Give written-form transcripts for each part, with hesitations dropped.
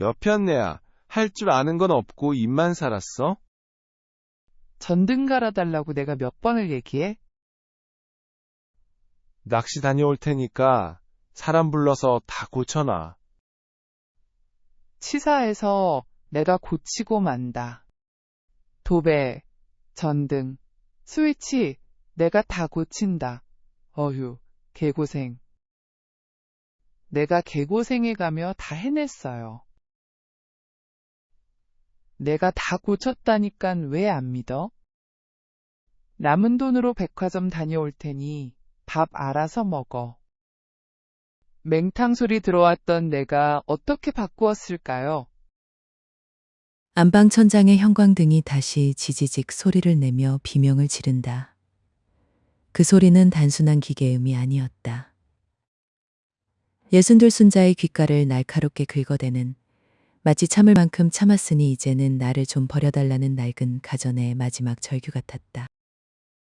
여편네야, 할 줄 아는 건 없고 입만 살았어? 전등 갈아달라고 내가 몇 번을 얘기해? 낚시 다녀올 테니까 사람 불러서 다 고쳐놔. 치사해서 내가 고치고 만다. 도배, 전등, 스위치 내가 다 고친다. 어휴, 개고생. 내가 개고생해가며 다 해냈어요. 내가 다 고쳤다니깐 왜 안 믿어? 남은 돈으로 백화점 다녀올 테니 밥 알아서 먹어. 맹탕 소리 들어왔던 내가 어떻게 바꾸었을까요? 안방 천장의 형광등이 다시 지지직 소리를 내며 비명을 지른다. 그 소리는 단순한 기계음이 아니었다. 예순둘 순자의 귓가를 날카롭게 긁어대는, 마치 참을 만큼 참았으니 이제는 나를 좀 버려달라는 낡은 가전의 마지막 절규 같았다.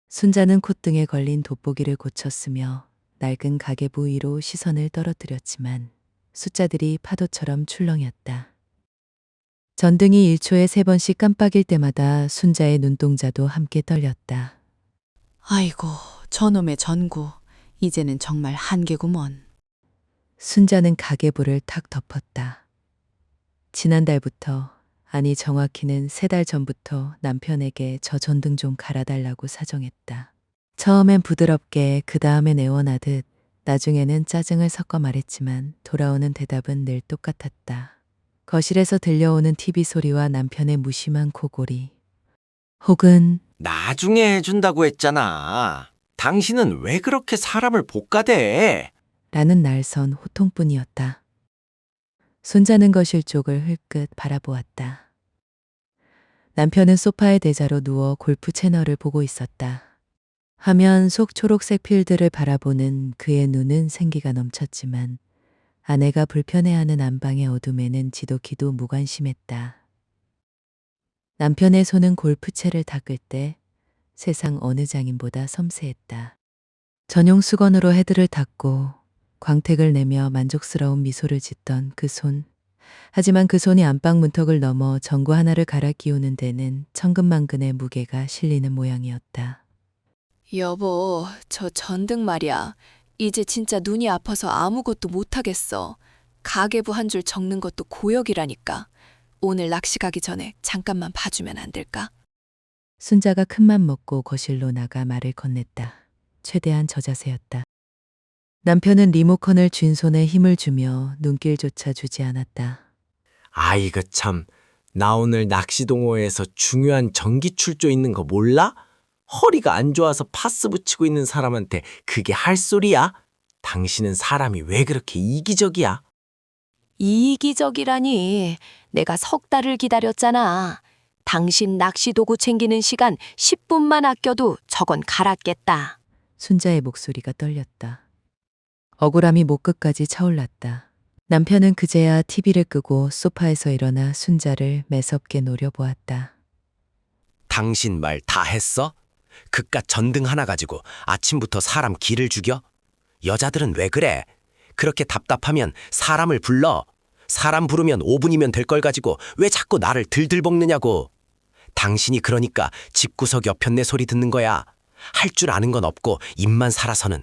순자는 콧등에 걸린 돋보기를 고쳤으며 낡은 가계부 위로 시선을 떨어뜨렸지만 숫자들이 파도처럼 출렁였다. 전등이 1초에 3번씩 깜빡일 때마다 순자의 눈동자도 함께 떨렸다. 아이고, 저놈의 전구. 이제는 정말 한계구먼. 순자는 가계부를 탁 덮었다. 지난달부터, 아니 정확히는 3달 전부터 남편에게 저 전등 좀 갈아달라고 사정했다. 처음엔 부드럽게 그 다음엔 애원하듯 나중에는 짜증을 섞어 말했지만 돌아오는 대답은 늘 똑같았다. 거실에서 들려오는 TV 소리와 남편의 무심한 코골이. 혹은 나중에 해준다고 했잖아. 당신은 왜 그렇게 사람을 볶아대? 라는 날선 호통뿐이었다. 손자는 거실 쪽을 흘끗 바라보았다. 남편은 소파에 대자로 누워 골프 채널을 보고 있었다. 화면 속 초록색 필드를 바라보는 그의 눈은 생기가 넘쳤지만 아내가 불편해하는 안방의 어둠에는 지독히도 무관심했다. 남편의 손은 골프채를 닦을 때 세상 어느 장인보다 섬세했다. 전용 수건으로 헤드를 닦고 광택을 내며 만족스러운 미소를 짓던 그 손. 하지만 그 손이 안방 문턱을 넘어 전구 하나를 갈아 끼우는 데는 천근만근의 무게가 실리는 모양이었다. 여보, 저 전등 말이야. 이제 진짜 눈이 아파서 아무것도 못하겠어. 가계부 한 줄 적는 것도 고역이라니까. 오늘 낚시 가기 전에 잠깐만 봐주면 안 될까? 순자가 큰맘 먹고 거실로 나가 말을 건넸다. 최대한 저자세였다. 남편은 리모컨을 쥔 손에 힘을 주며 눈길조차 주지 않았다. 아이고 참, 나 오늘 낚시동호회에서 중요한 정기 출조 있는 거 몰라? 허리가 안 좋아서 파스 붙이고 있는 사람한테 그게 할 소리야? 당신은 사람이 왜 그렇게 이기적이야? 이기적이라니. 내가 석 달을 기다렸잖아. 당신 낚시 도구 챙기는 시간 10분만 아껴도 저건 갈았겠다. 순자의 목소리가 떨렸다. 억울함이 목끝까지 차올랐다. 남편은 그제야 TV를 끄고 소파에서 일어나 순자를 매섭게 노려보았다. 당신 말 다 했어? 그깟 전등 하나 가지고 아침부터 사람 기를 죽여? 여자들은 왜 그래? 그렇게 답답하면 사람을 불러. 사람 부르면 5분이면 될 걸 가지고 왜 자꾸 나를 들들 볶느냐고. 당신이 그러니까 집구석 옆편네 소리 듣는 거야. 할 줄 아는 건 없고 입만 살아서는.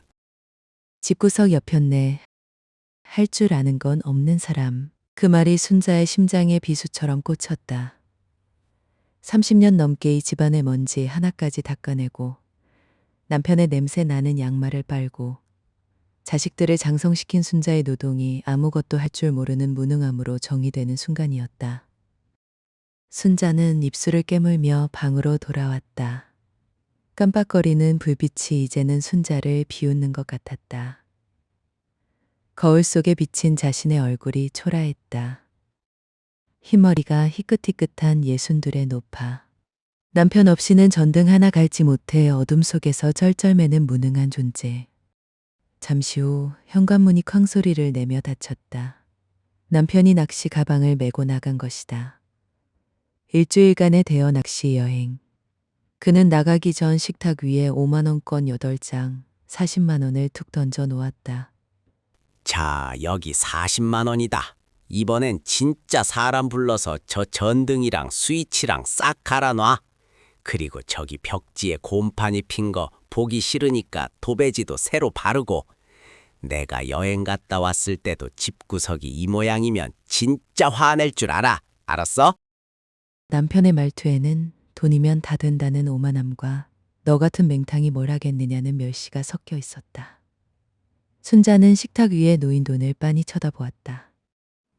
집구석 옆편네. 할 줄 아는 건 없는 사람. 그 말이 순자의 심장에 비수처럼 꽂혔다. 30년 넘게 이 집안의 먼지 하나까지 닦아내고 남편의 냄새 나는 양말을 빨고 자식들을 장성시킨 순자의 노동이 아무것도 할 줄 모르는 무능함으로 정의되는 순간이었다. 순자는 입술을 깨물며 방으로 돌아왔다. 깜빡거리는 불빛이 이제는 순자를 비웃는 것 같았다. 거울 속에 비친 자신의 얼굴이 초라했다. 흰머리가 희끗희끗한 62의 노파. 남편 없이는 전등 하나 갈지 못해 어둠 속에서 쩔쩔매는 무능한 존재. 잠시 후 현관문이 쾅 소리를 내며 닫혔다. 남편이 낚시 가방을 메고 나간 것이다. 일주일간의 대여 낚시 여행. 그는 나가기 전 식탁 위에 5만원권 8장, 40만원을 툭 던져 놓았다. 자, 여기 40만 원이다. 이번엔 진짜 사람 불러서 저 전등이랑 스위치랑 싹 갈아놔. 그리고 저기 벽지에 곰팡이 핀 거 보기 싫으니까 도배지도 새로 바르고. 내가 여행 갔다 왔을 때도 집구석이 이 모양이면 진짜 화낼 줄 알아. 알았어? 남편의 말투에는 돈이면 다 된다는 오만함과 너 같은 맹탕이 뭘 하겠느냐는 멸시가 섞여 있었다. 순자는 식탁 위에 놓인 돈을 빤히 쳐다보았다.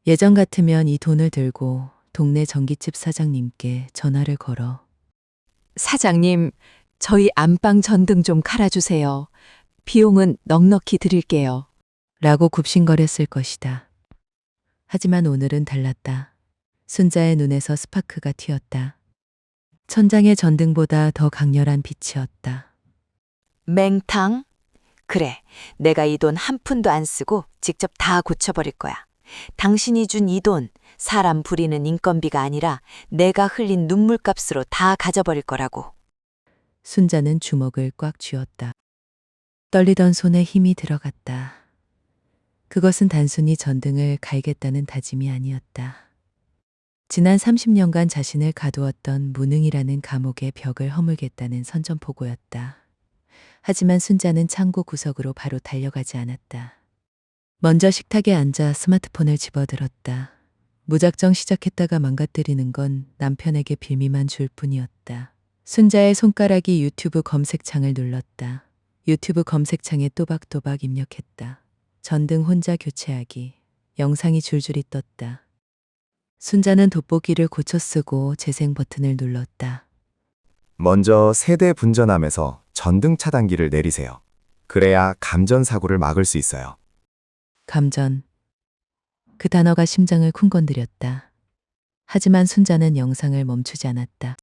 예전 같으면 이 돈을 들고 동네 전깃집 사장님께 전화를 걸어 사장님, 저희 안방 전등 좀 갈아주세요. 비용은 넉넉히 드릴게요. 라고 굽신거렸을 것이다. 하지만 오늘은 달랐다. 순자의 눈에서 스파크가 튀었다. 천장의 전등보다 더 강렬한 빛이었다. 맹탕? 그래, 내가 이 돈 한 푼도 안 쓰고 직접 다 고쳐버릴 거야. 당신이 준 이 돈, 사람 부리는 인건비가 아니라 내가 흘린 눈물값으로 다 가져버릴 거라고. 순자는 주먹을 꽉 쥐었다. 떨리던 손에 힘이 들어갔다. 그것은 단순히 전등을 갈겠다는 다짐이 아니었다. 지난 30년간 자신을 가두었던 무능이라는 감옥의 벽을 허물겠다는 선전포고였다. 하지만 순자는 창고 구석으로 바로 달려가지 않았다. 먼저 식탁에 앉아 스마트폰을 집어들었다. 무작정 시작했다가 망가뜨리는 건 남편에게 빌미만 줄 뿐이었다. 순자의 손가락이 유튜브 검색창을 눌렀다. 유튜브 검색창에 또박또박 입력했다. 전등 혼자 교체하기. 영상이 줄줄이 떴다. 순자는 돋보기를 고쳐 쓰고 재생 버튼을 눌렀다. 먼저 세대 분전함에서 전등 차단기를 내리세요. 그래야 감전 사고를 막을 수 있어요. 감전. 그 단어가 심장을 쿵 건드렸다. 하지만 순자는 영상을 멈추지 않았다.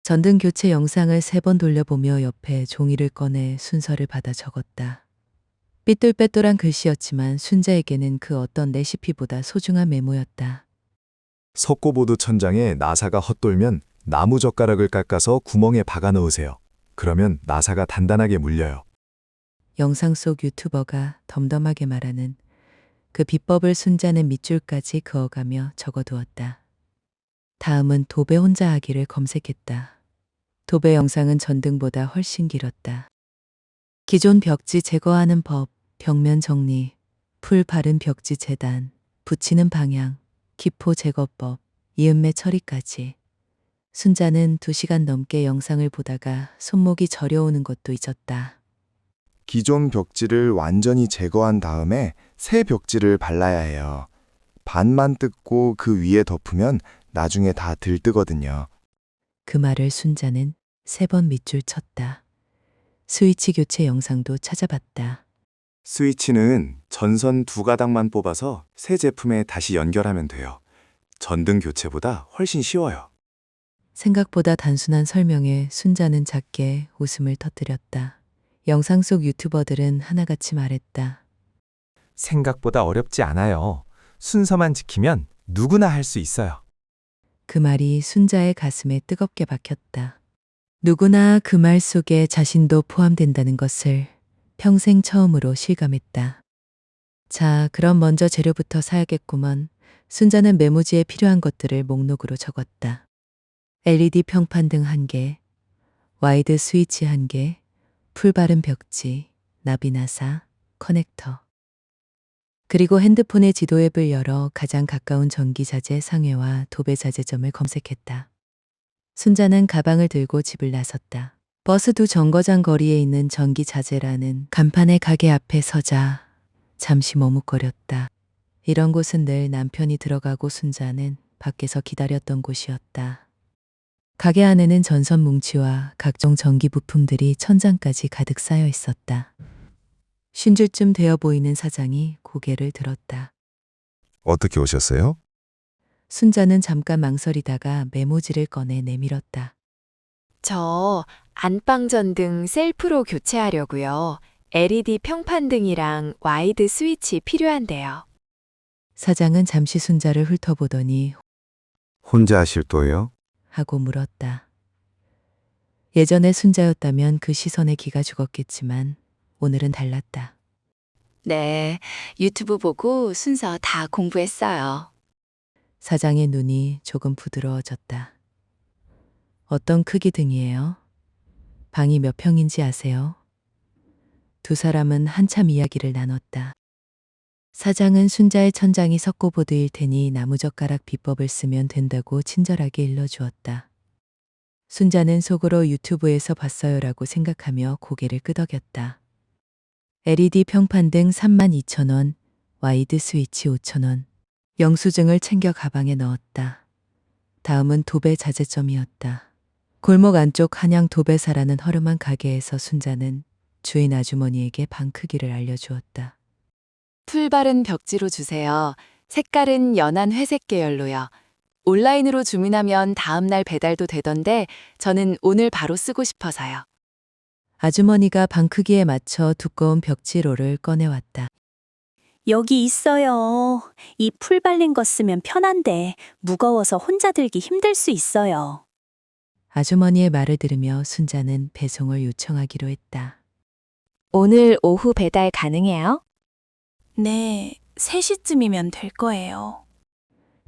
전등 교체 영상을 3번 돌려보며 옆에 종이를 꺼내 순서를 받아 적었다. 삐뚤빼뚤한 글씨였지만 순자에게는 그 어떤 레시피보다 소중한 메모였다. 석고보드 천장에 나사가 헛돌면 나무 젓가락을 깎아서 구멍에 박아 넣으세요. 그러면 나사가 단단하게 물려요. 영상 속 유튜버가 덤덤하게 말하는 그 비법을 순자는 밑줄까지 그어가며 적어두었다. 다음은 도배 혼자 하기를 검색했다. 도배 영상은 전등보다 훨씬 길었다. 기존 벽지 제거하는 법, 벽면 정리, 풀 바른 벽지 재단, 붙이는 방향, 기포 제거법, 이음매 처리까지. 순자는 2시간 넘게 영상을 보다가 손목이 저려오는 것도 잊었다. 기존 벽지를 완전히 제거한 다음에 새 벽지를 발라야 해요. 반만 뜯고 그 위에 덮으면 나중에 다 들뜨거든요. 그 말을 순자는 3번 밑줄 쳤다. 스위치 교체 영상도 찾아봤다. 스위치는 전선 2가닥만 뽑아서 새 제품에 다시 연결하면 돼요. 전등 교체보다 훨씬 쉬워요. 생각보다 단순한 설명에 순자는 작게 웃음을 터뜨렸다. 영상 속 유튜버들은 하나같이 말했다. 생각보다 어렵지 않아요. 순서만 지키면 누구나 할 수 있어요. 그 말이 순자의 가슴에 뜨겁게 박혔다. 누구나 그 말 속에 자신도 포함된다는 것을 평생 처음으로 실감했다. 자, 그럼 먼저 재료부터 사야겠구먼. 순자는 메모지에 필요한 것들을 목록으로 적었다. LED 평판등 1개, 와이드 스위치 1개, 풀 바른 벽지, 나비나사, 커넥터. 그리고 핸드폰의 지도 앱을 열어 가장 가까운 전기자재 상회와 도배자재점을 검색했다. 순자는 가방을 들고 집을 나섰다. 버스 두 정거장 거리에 있는 전기자재라는 간판의 가게 앞에 서자 잠시 머뭇거렸다. 이런 곳은 늘 남편이 들어가고 순자는 밖에서 기다렸던 곳이었다. 가게 안에는 전선 뭉치와 각종 전기 부품들이 천장까지 가득 쌓여 있었다. 쉰 줄쯤 되어 보이는 사장이 고개를 들었다. 어떻게 오셨어요? 순자는 잠깐 망설이다가 메모지를 꺼내 내밀었다. 저 안방 전등 셀프로 교체하려고요. LED 평판등이랑 와이드 스위치 필요한데요. 사장은 잠시 순자를 훑어보더니 혼자 하실 거예요? 하고 물었다. 예전에 순자였다면 그 시선에 기가 죽었겠지만 오늘은 달랐다. 네, 유튜브 보고 순서 다 공부했어요. 사장의 눈이 조금 부드러워졌다. 어떤 크기 등이에요? 방이 몇 평인지 아세요? 두 사람은 한참 이야기를 나눴다. 사장은 순자의 천장이 석고보드일 테니 나무젓가락 비법을 쓰면 된다고 친절하게 일러주었다. 순자는 속으로 유튜브에서 봤어요라고 생각하며 고개를 끄덕였다. LED 평판 등 32,000원, 와이드 스위치 5,000원, 영수증을 챙겨 가방에 넣었다. 다음은 도배 자재점이었다. 골목 안쪽 한양 도배사라는 허름한 가게에서 순자는 주인 아주머니에게 방 크기를 알려주었다. 풀 바른 벽지로 주세요. 색깔은 연한 회색 계열로요. 온라인으로 주문하면 다음날 배달도 되던데 저는 오늘 바로 쓰고 싶어서요. 아주머니가 방 크기에 맞춰 두꺼운 벽지로를 꺼내왔다. 여기 있어요. 이 풀 발린 거 쓰면 편한데 무거워서 혼자 들기 힘들 수 있어요. 아주머니의 말을 들으며 순자는 배송을 요청하기로 했다. 오늘 오후 배달 가능해요? 네, 3시쯤이면 될 거예요.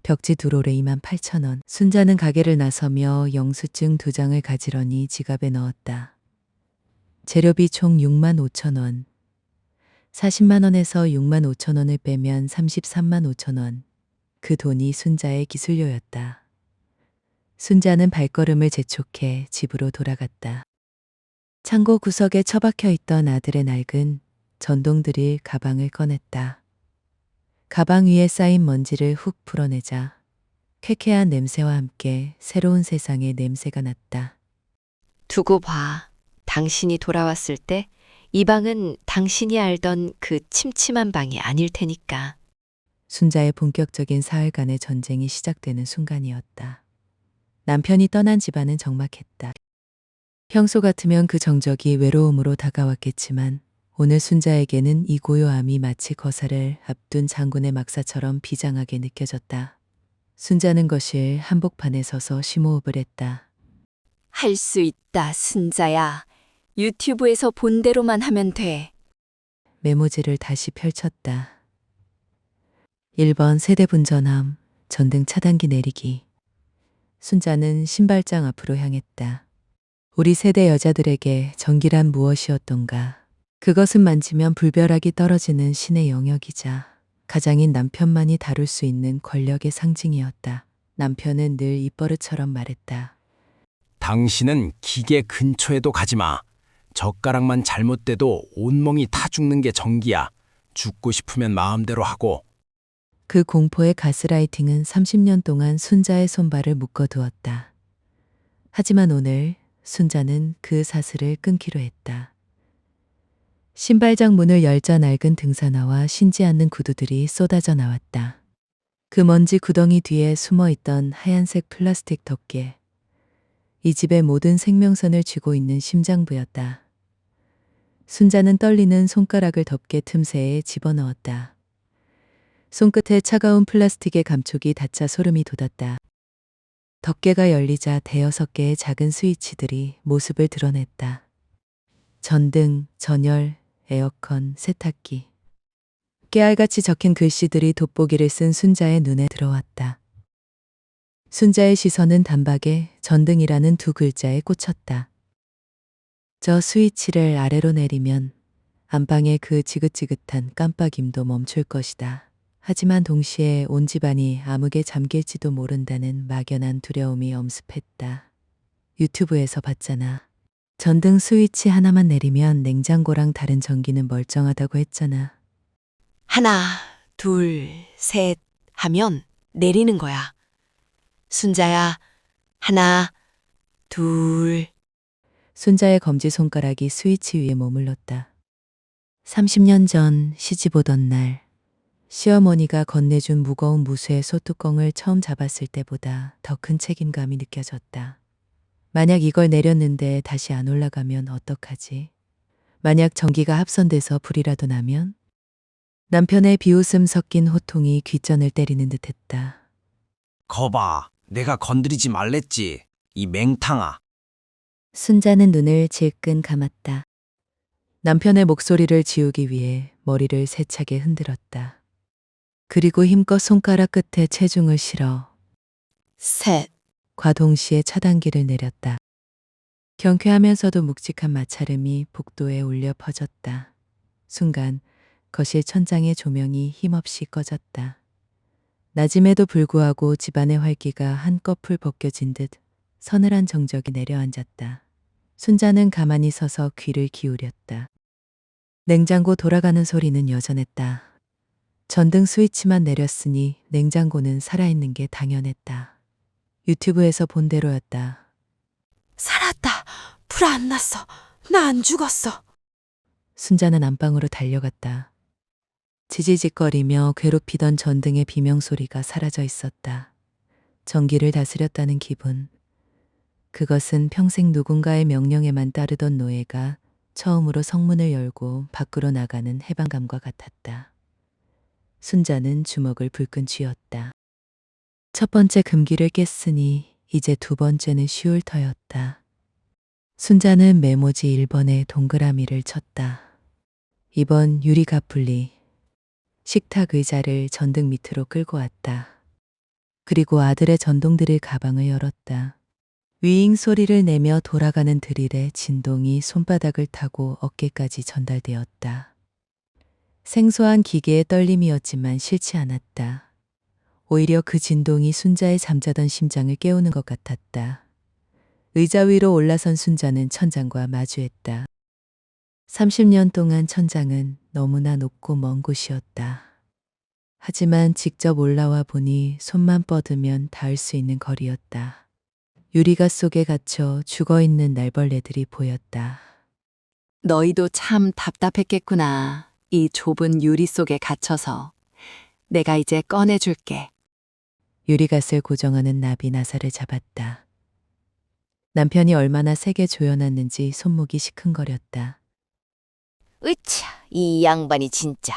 벽지 두 롤에 28,000원. 순자는 가게를 나서며 영수증 2장을 가지런히 지갑에 넣었다. 재료비 총 65,000원. 40만 원에서 6만 5천 원을 빼면 33만 5천 원. 그 돈이 순자의 기술료였다. 순자는 발걸음을 재촉해 집으로 돌아갔다. 창고 구석에 처박혀 있던 아들의 낡은 전동 드릴 가방을 꺼냈다. 가방 위에 쌓인 먼지를 훅 풀어내자 쾌쾌한 냄새와 함께 새로운 세상의 냄새가 났다. 두고 봐. 당신이 돌아왔을 때 이 방은 당신이 알던 그 침침한 방이 아닐 테니까. 순자의 본격적인 사흘 간의 전쟁이 시작되는 순간이었다. 남편이 떠난 집안은 적막했다. 평소 같으면 그 정적이 외로움으로 다가왔겠지만 오늘 순자에게는 이 고요함이 마치 거사를 앞둔 장군의 막사처럼 비장하게 느껴졌다. 순자는 거실 한복판에 서서 심호흡을 했다. 할 수 있다, 순자야. 유튜브에서 본 대로만 하면 돼. 메모지를 다시 펼쳤다. 1번 세대분전함, 전등 차단기 내리기. 순자는 신발장 앞으로 향했다. 우리 세대 여자들에게 전기란 무엇이었던가. 그것은 만지면 불벼락이 떨어지는 신의 영역이자 가장인 남편만이 다룰 수 있는 권력의 상징이었다. 남편은 늘 입버릇처럼 말했다. 당신은 기계 근처에도 가지 마. 젓가락만 잘못돼도 온몸이 타 죽는 게 전기야. 죽고 싶으면 마음대로 하고. 그 공포의 가스라이팅은 30년 동안 순자의 손발을 묶어두었다. 하지만 오늘 순자는 그 사슬을 끊기로 했다. 신발장 문을 열자 낡은 등산화와 신지 않는 구두들이 쏟아져 나왔다. 그 먼지 구덩이 뒤에 숨어있던 하얀색 플라스틱 덮개. 이 집의 모든 생명선을 쥐고 있는 심장부였다. 순자는 떨리는 손가락을 덮개 틈새에 집어넣었다. 손끝에 차가운 플라스틱의 감촉이 닿자 소름이 돋았다. 덮개가 열리자 대여섯 개의 작은 스위치들이 모습을 드러냈다. 전등, 전열, 에어컨, 세탁기. 깨알같이 적힌 글씨들이 돋보기를 쓴 순자의 눈에 들어왔다. 순자의 시선은 단박에 전등이라는 두 글자에 꽂혔다. 저 스위치를 아래로 내리면 안방의 그 지긋지긋한 깜빡임도 멈출 것이다. 하지만 동시에 온 집안이 암흑에 잠길지도 모른다는 막연한 두려움이 엄습했다. 유튜브에서 봤잖아. 전등 스위치 하나만 내리면 냉장고랑 다른 전기는 멀쩡하다고 했잖아. 하나, 둘, 셋 하면 내리는 거야. 순자야, 하나, 둘. 순자의 검지손가락이 스위치 위에 머물렀다. 30년 전 시집 오던 날 시어머니가 건네준 무거운 무쇠의 소뚜껑을 처음 잡았을 때보다 더 큰 책임감이 느껴졌다. 만약 이걸 내렸는데 다시 안 올라가면 어떡하지? 만약 전기가 합선돼서 불이라도 나면? 남편의 비웃음 섞인 호통이 귓전을 때리는 듯했다. 거봐, 내가 건드리지 말랬지. 이 맹탕아. 순자는 눈을 질끈 감았다. 남편의 목소리를 지우기 위해 머리를 세차게 흔들었다. 그리고 힘껏 손가락 끝에 체중을 실어 셋. 과 동시에 차단기를 내렸다. 경쾌하면서도 묵직한 마찰음이 복도에 울려 퍼졌다. 순간 거실 천장의 조명이 힘없이 꺼졌다. 낮임에도 불구하고 집안의 활기가 한꺼풀 벗겨진 듯 서늘한 정적이 내려앉았다. 순자는 가만히 서서 귀를 기울였다. 냉장고 돌아가는 소리는 여전했다. 전등 스위치만 내렸으니 냉장고는 살아있는 게 당연했다. 유튜브에서 본 대로였다. 살았다. 불 안 났어. 나 안 죽었어. 순자는 안방으로 달려갔다. 지지직거리며 괴롭히던 전등의 비명소리가 사라져 있었다. 전기를 다스렸다는 기분. 그것은 평생 누군가의 명령에만 따르던 노예가 처음으로 성문을 열고 밖으로 나가는 해방감과 같았다. 순자는 주먹을 불끈 쥐었다. 첫 번째 금기를 깼으니 이제 두 번째는 쉬울 터였다. 순자는 메모지 1번에 동그라미를 쳤다. 2번 유리 가풀리. 식탁 의자를 전등 밑으로 끌고 왔다. 그리고 아들의 전동드릴 가방을 열었다. 위잉 소리를 내며 돌아가는 드릴의 진동이 손바닥을 타고 어깨까지 전달되었다. 생소한 기계의 떨림이었지만 싫지 않았다. 오히려 그 진동이 순자의 잠자던 심장을 깨우는 것 같았다. 의자 위로 올라선 순자는 천장과 마주했다. 30년 동안 천장은 너무나 높고 먼 곳이었다. 하지만 직접 올라와 보니 손만 뻗으면 닿을 수 있는 거리였다. 유리가 속에 갇혀 죽어있는 날벌레들이 보였다. 너희도 참 답답했겠구나. 이 좁은 유리 속에 갇혀서. 내가 이제 꺼내줄게. 유리갓을 고정하는 나비 나사를 잡았다. 남편이 얼마나 세게 조여놨는지 손목이 시큰거렸다. 으차, 이 양반이 진짜.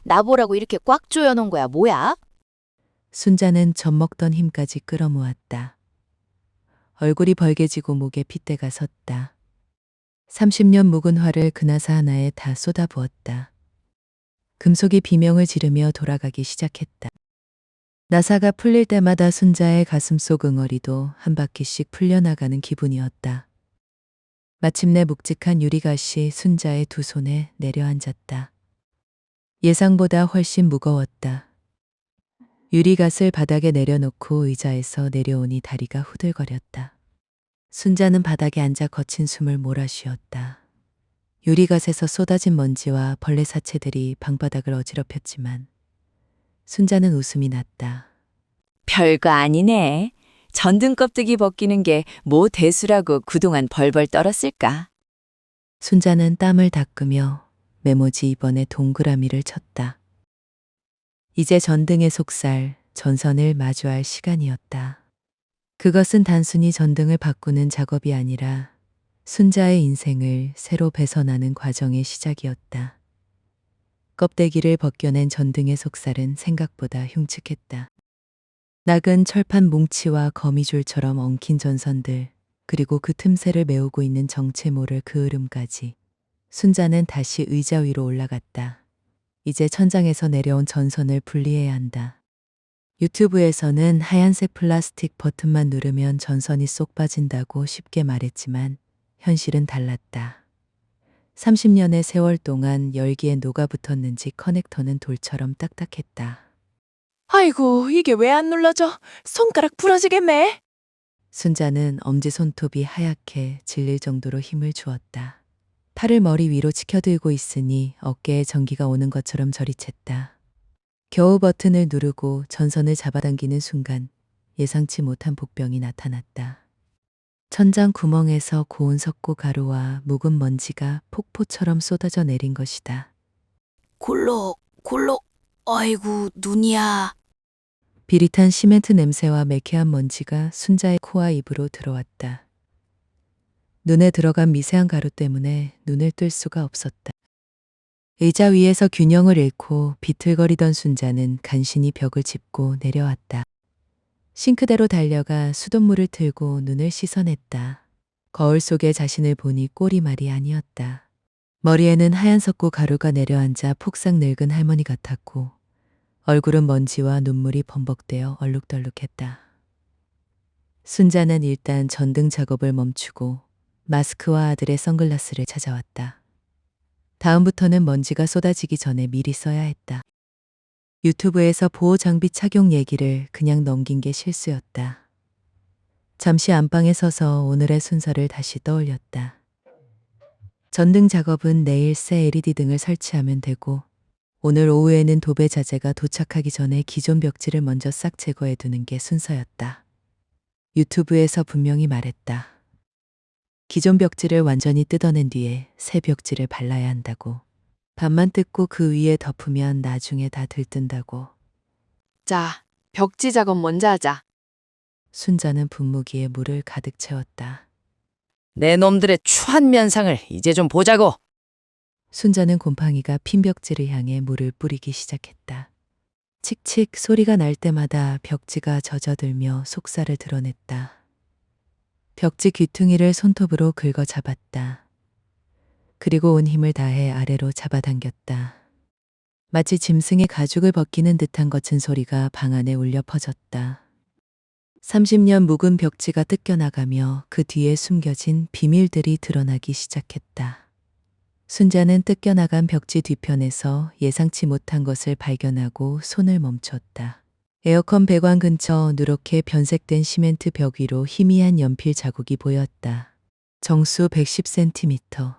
나보라고 이렇게 꽉 조여놓은 거야, 뭐야? 순자는 젖먹던 힘까지 끌어모았다. 얼굴이 벌개지고 목에 핏대가 섰다. 30년 묵은 화를 그 나사 하나에 다 쏟아부었다. 금속이 비명을 지르며 돌아가기 시작했다. 나사가 풀릴 때마다 순자의 가슴속 응어리도 한 바퀴씩 풀려나가는 기분이었다. 마침내 묵직한 유리갓이 순자의 두 손에 내려앉았다. 예상보다 훨씬 무거웠다. 유리갓을 바닥에 내려놓고 의자에서 내려오니 다리가 후들거렸다. 순자는 바닥에 앉아 거친 숨을 몰아쉬었다. 유리갓에서 쏟아진 먼지와 벌레 사체들이 방바닥을 어지럽혔지만 순자는 웃음이 났다. 별거 아니네. 전등 껍데기 벗기는 게 뭐 대수라고 그동안 벌벌 떨었을까? 순자는 땀을 닦으며 메모지 2번에 동그라미를 쳤다. 이제 전등의 속살, 전선을 마주할 시간이었다. 그것은 단순히 전등을 바꾸는 작업이 아니라 순자의 인생을 새로 배선하는 과정의 시작이었다. 껍데기를 벗겨낸 전등의 속살은 생각보다 흉측했다. nak은 철판 뭉치와 거미줄처럼 엉킨 전선들, 그리고 그 틈새를 메우고 있는 정체 모를 그 흐름까지. 순자는 다시 의자 위로 올라갔다. 이제 천장에서 내려온 전선을 분리해야 한다. 유튜브에서는 하얀색 플라스틱 버튼만 누르면 전선이 쏙 빠진다고 쉽게 말했지만 현실은 달랐다. 30년의 세월 동안 열기에 녹아붙었는지 커넥터는 돌처럼 딱딱했다. 아이고, 이게 왜 안 눌러져? 손가락 부러지겠네. 순자는 엄지손톱이 하얗게 질릴 정도로 힘을 주었다. 팔을 머리 위로 치켜들고 있으니 어깨에 전기가 오는 것처럼 저리챘다. 겨우 버튼을 누르고 전선을 잡아당기는 순간 예상치 못한 복병이 나타났다. 천장 구멍에서 고운 석고 가루와 묵은 먼지가 폭포처럼 쏟아져 내린 것이다. 골록, 아이고, 눈이야. 비릿한 시멘트 냄새와 매캐한 먼지가 순자의 코와 입으로 들어왔다. 눈에 들어간 미세한 가루 때문에 눈을 뜰 수가 없었다. 의자 위에서 균형을 잃고 비틀거리던 순자는 간신히 벽을 짚고 내려왔다. 싱크대로 달려가 수돗물을 틀고 눈을 씻어냈다. 거울 속에 자신을 보니 꼴이 말이 아니었다. 머리에는 하얀 석고 가루가 내려앉아 폭삭 늙은 할머니 같았고 얼굴은 먼지와 눈물이 범벅되어 얼룩덜룩했다. 순자는 일단 전등 작업을 멈추고 마스크와 아들의 선글라스를 찾아왔다. 다음부터는 먼지가 쏟아지기 전에 미리 써야 했다. 유튜브에서 보호 장비 착용 얘기를 그냥 넘긴 게 실수였다. 잠시 안방에 서서 오늘의 순서를 다시 떠올렸다. 전등 작업은 내일 새 LED 등을 설치하면 되고 오늘 오후에는 도배 자재가 도착하기 전에 기존 벽지를 먼저 싹 제거해 두는 게 순서였다. 유튜브에서 분명히 말했다. 기존 벽지를 완전히 뜯어낸 뒤에 새 벽지를 발라야 한다고. 반만 뜯고 그 위에 덮으면 나중에 다 들뜬다고. 자, 벽지 작업 먼저 하자. 순자는 분무기에 물을 가득 채웠다. 내 놈들의 추한 면상을 이제 좀 보자고. 순자는 곰팡이가 핀 벽지를 향해 물을 뿌리기 시작했다. 칙칙 소리가 날 때마다 벽지가 젖어들며 속살을 드러냈다. 벽지 귀퉁이를 손톱으로 긁어 잡았다. 그리고 온 힘을 다해 아래로 잡아당겼다. 마치 짐승의 가죽을 벗기는 듯한 거친 소리가 방 안에 울려 퍼졌다. 30년 묵은 벽지가 뜯겨나가며 그 뒤에 숨겨진 비밀들이 드러나기 시작했다. 순자는 뜯겨나간 벽지 뒤편에서 예상치 못한 것을 발견하고 손을 멈췄다. 에어컨 배관 근처 누렇게 변색된 시멘트 벽 위로 희미한 연필 자국이 보였다. 정수 110cm.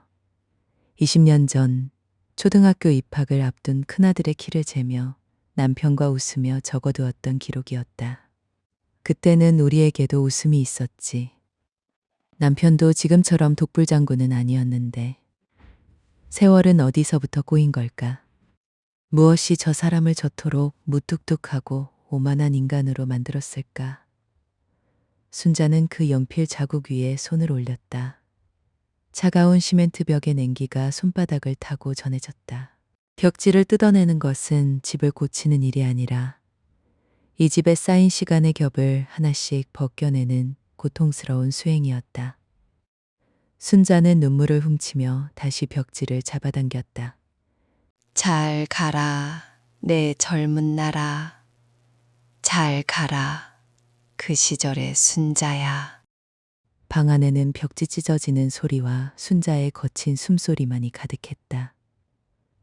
20년 전 초등학교 입학을 앞둔 큰아들의 키를 재며 남편과 웃으며 적어두었던 기록이었다. 그때는 우리에게도 웃음이 있었지. 남편도 지금처럼 독불장군은 아니었는데 세월은 어디서부터 꼬인 걸까? 무엇이 저 사람을 저토록 무뚝뚝하고 오만한 인간으로 만들었을까? 순자는 그 연필 자국 위에 손을 올렸다. 차가운 시멘트 벽의 냉기가 손바닥을 타고 전해졌다. 벽지를 뜯어내는 것은 집을 고치는 일이 아니라 이 집에 쌓인 시간의 겹을 하나씩 벗겨내는 고통스러운 수행이었다. 순자는 눈물을 훔치며 다시 벽지를 잡아당겼다. 잘 가라, 내 젊은 나라. 잘 가라, 그 시절의 순자야. 방 안에는 벽지 찢어지는 소리와 순자의 거친 숨소리만이 가득했다.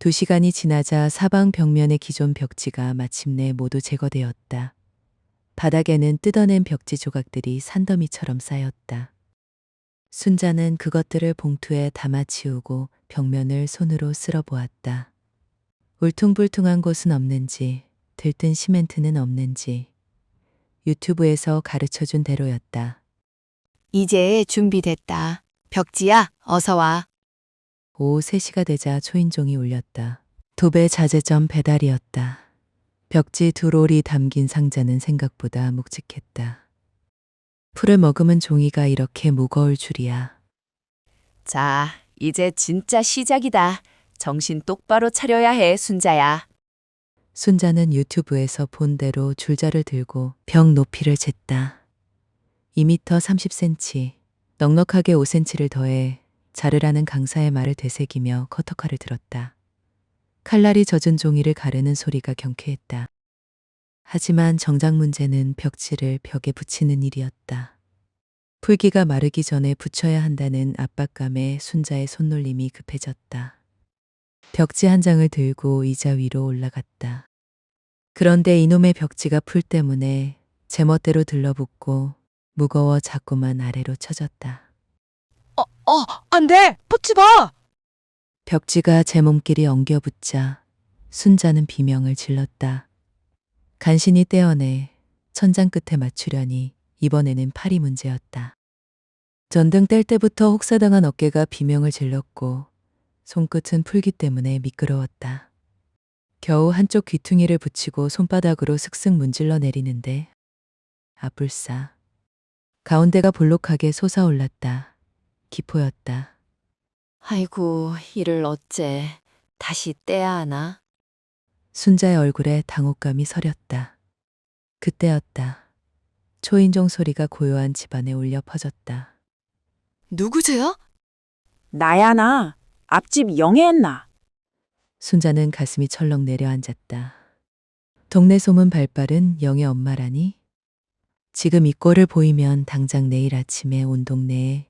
2시간이 지나자 사방 벽면의 기존 벽지가 마침내 모두 제거되었다. 바닥에는 뜯어낸 벽지 조각들이 산더미처럼 쌓였다. 순자는 그것들을 봉투에 담아 치우고 벽면을 손으로 쓸어보았다. 울퉁불퉁한 곳은 없는지, 들뜬 시멘트는 없는지 유튜브에서 가르쳐준 대로였다. 이제 준비됐다. 벽지야, 어서 와. 오후 3시가 되자 초인종이 울렸다. 도배 자재점 배달이었다. 벽지 2롤이 담긴 상자는 생각보다 묵직했다. 풀을 머금은 종이가 이렇게 무거울 줄이야. 자, 이제 진짜 시작이다. 정신 똑바로 차려야 해, 순자야. 순자는 유튜브에서 본 대로 줄자를 들고 벽 높이를 쟀다. 2m 30cm, 넉넉하게 5cm를 더해 자르라는 강사의 말을 되새기며 커터칼을 들었다. 칼날이 젖은 종이를 가르는 소리가 경쾌했다. 하지만 정작 문제는 벽지를 벽에 붙이는 일이었다. 풀기가 마르기 전에 붙여야 한다는 압박감에 순자의 손놀림이 급해졌다. 벽지 한 장을 들고 의자 위로 올라갔다. 그런데 이놈의 벽지가 풀 때문에 제멋대로 들러붙고 무거워 자꾸만 아래로 처졌다. 안 돼! 붙지 마! 벽지가 제 몸끼리 엉겨붙자 순자는 비명을 질렀다. 간신히 떼어내 천장 끝에 맞추려니 이번에는 팔이 문제였다. 전등 뗄 때부터 혹사당한 어깨가 비명을 질렀고 손끝은 풀기 때문에 미끄러웠다. 겨우 한쪽 귀퉁이를 붙이고 손바닥으로 슥슥 문질러 내리는데 아뿔싸. 가운데가 볼록하게 솟아올랐다. 기포였다. 아이고, 이를 어째. 다시 떼야 하나? 순자의 얼굴에 당혹감이 서렸다. 그때였다. 초인종 소리가 고요한 집안에 울려 퍼졌다. 누구세요? 나야 나. 앞집 영애했나? 순자는 가슴이 철렁 내려앉았다. 동네 소문 발빠른 영애 엄마라니? 지금 이 꼴을 보이면 당장 내일 아침에 온 동네에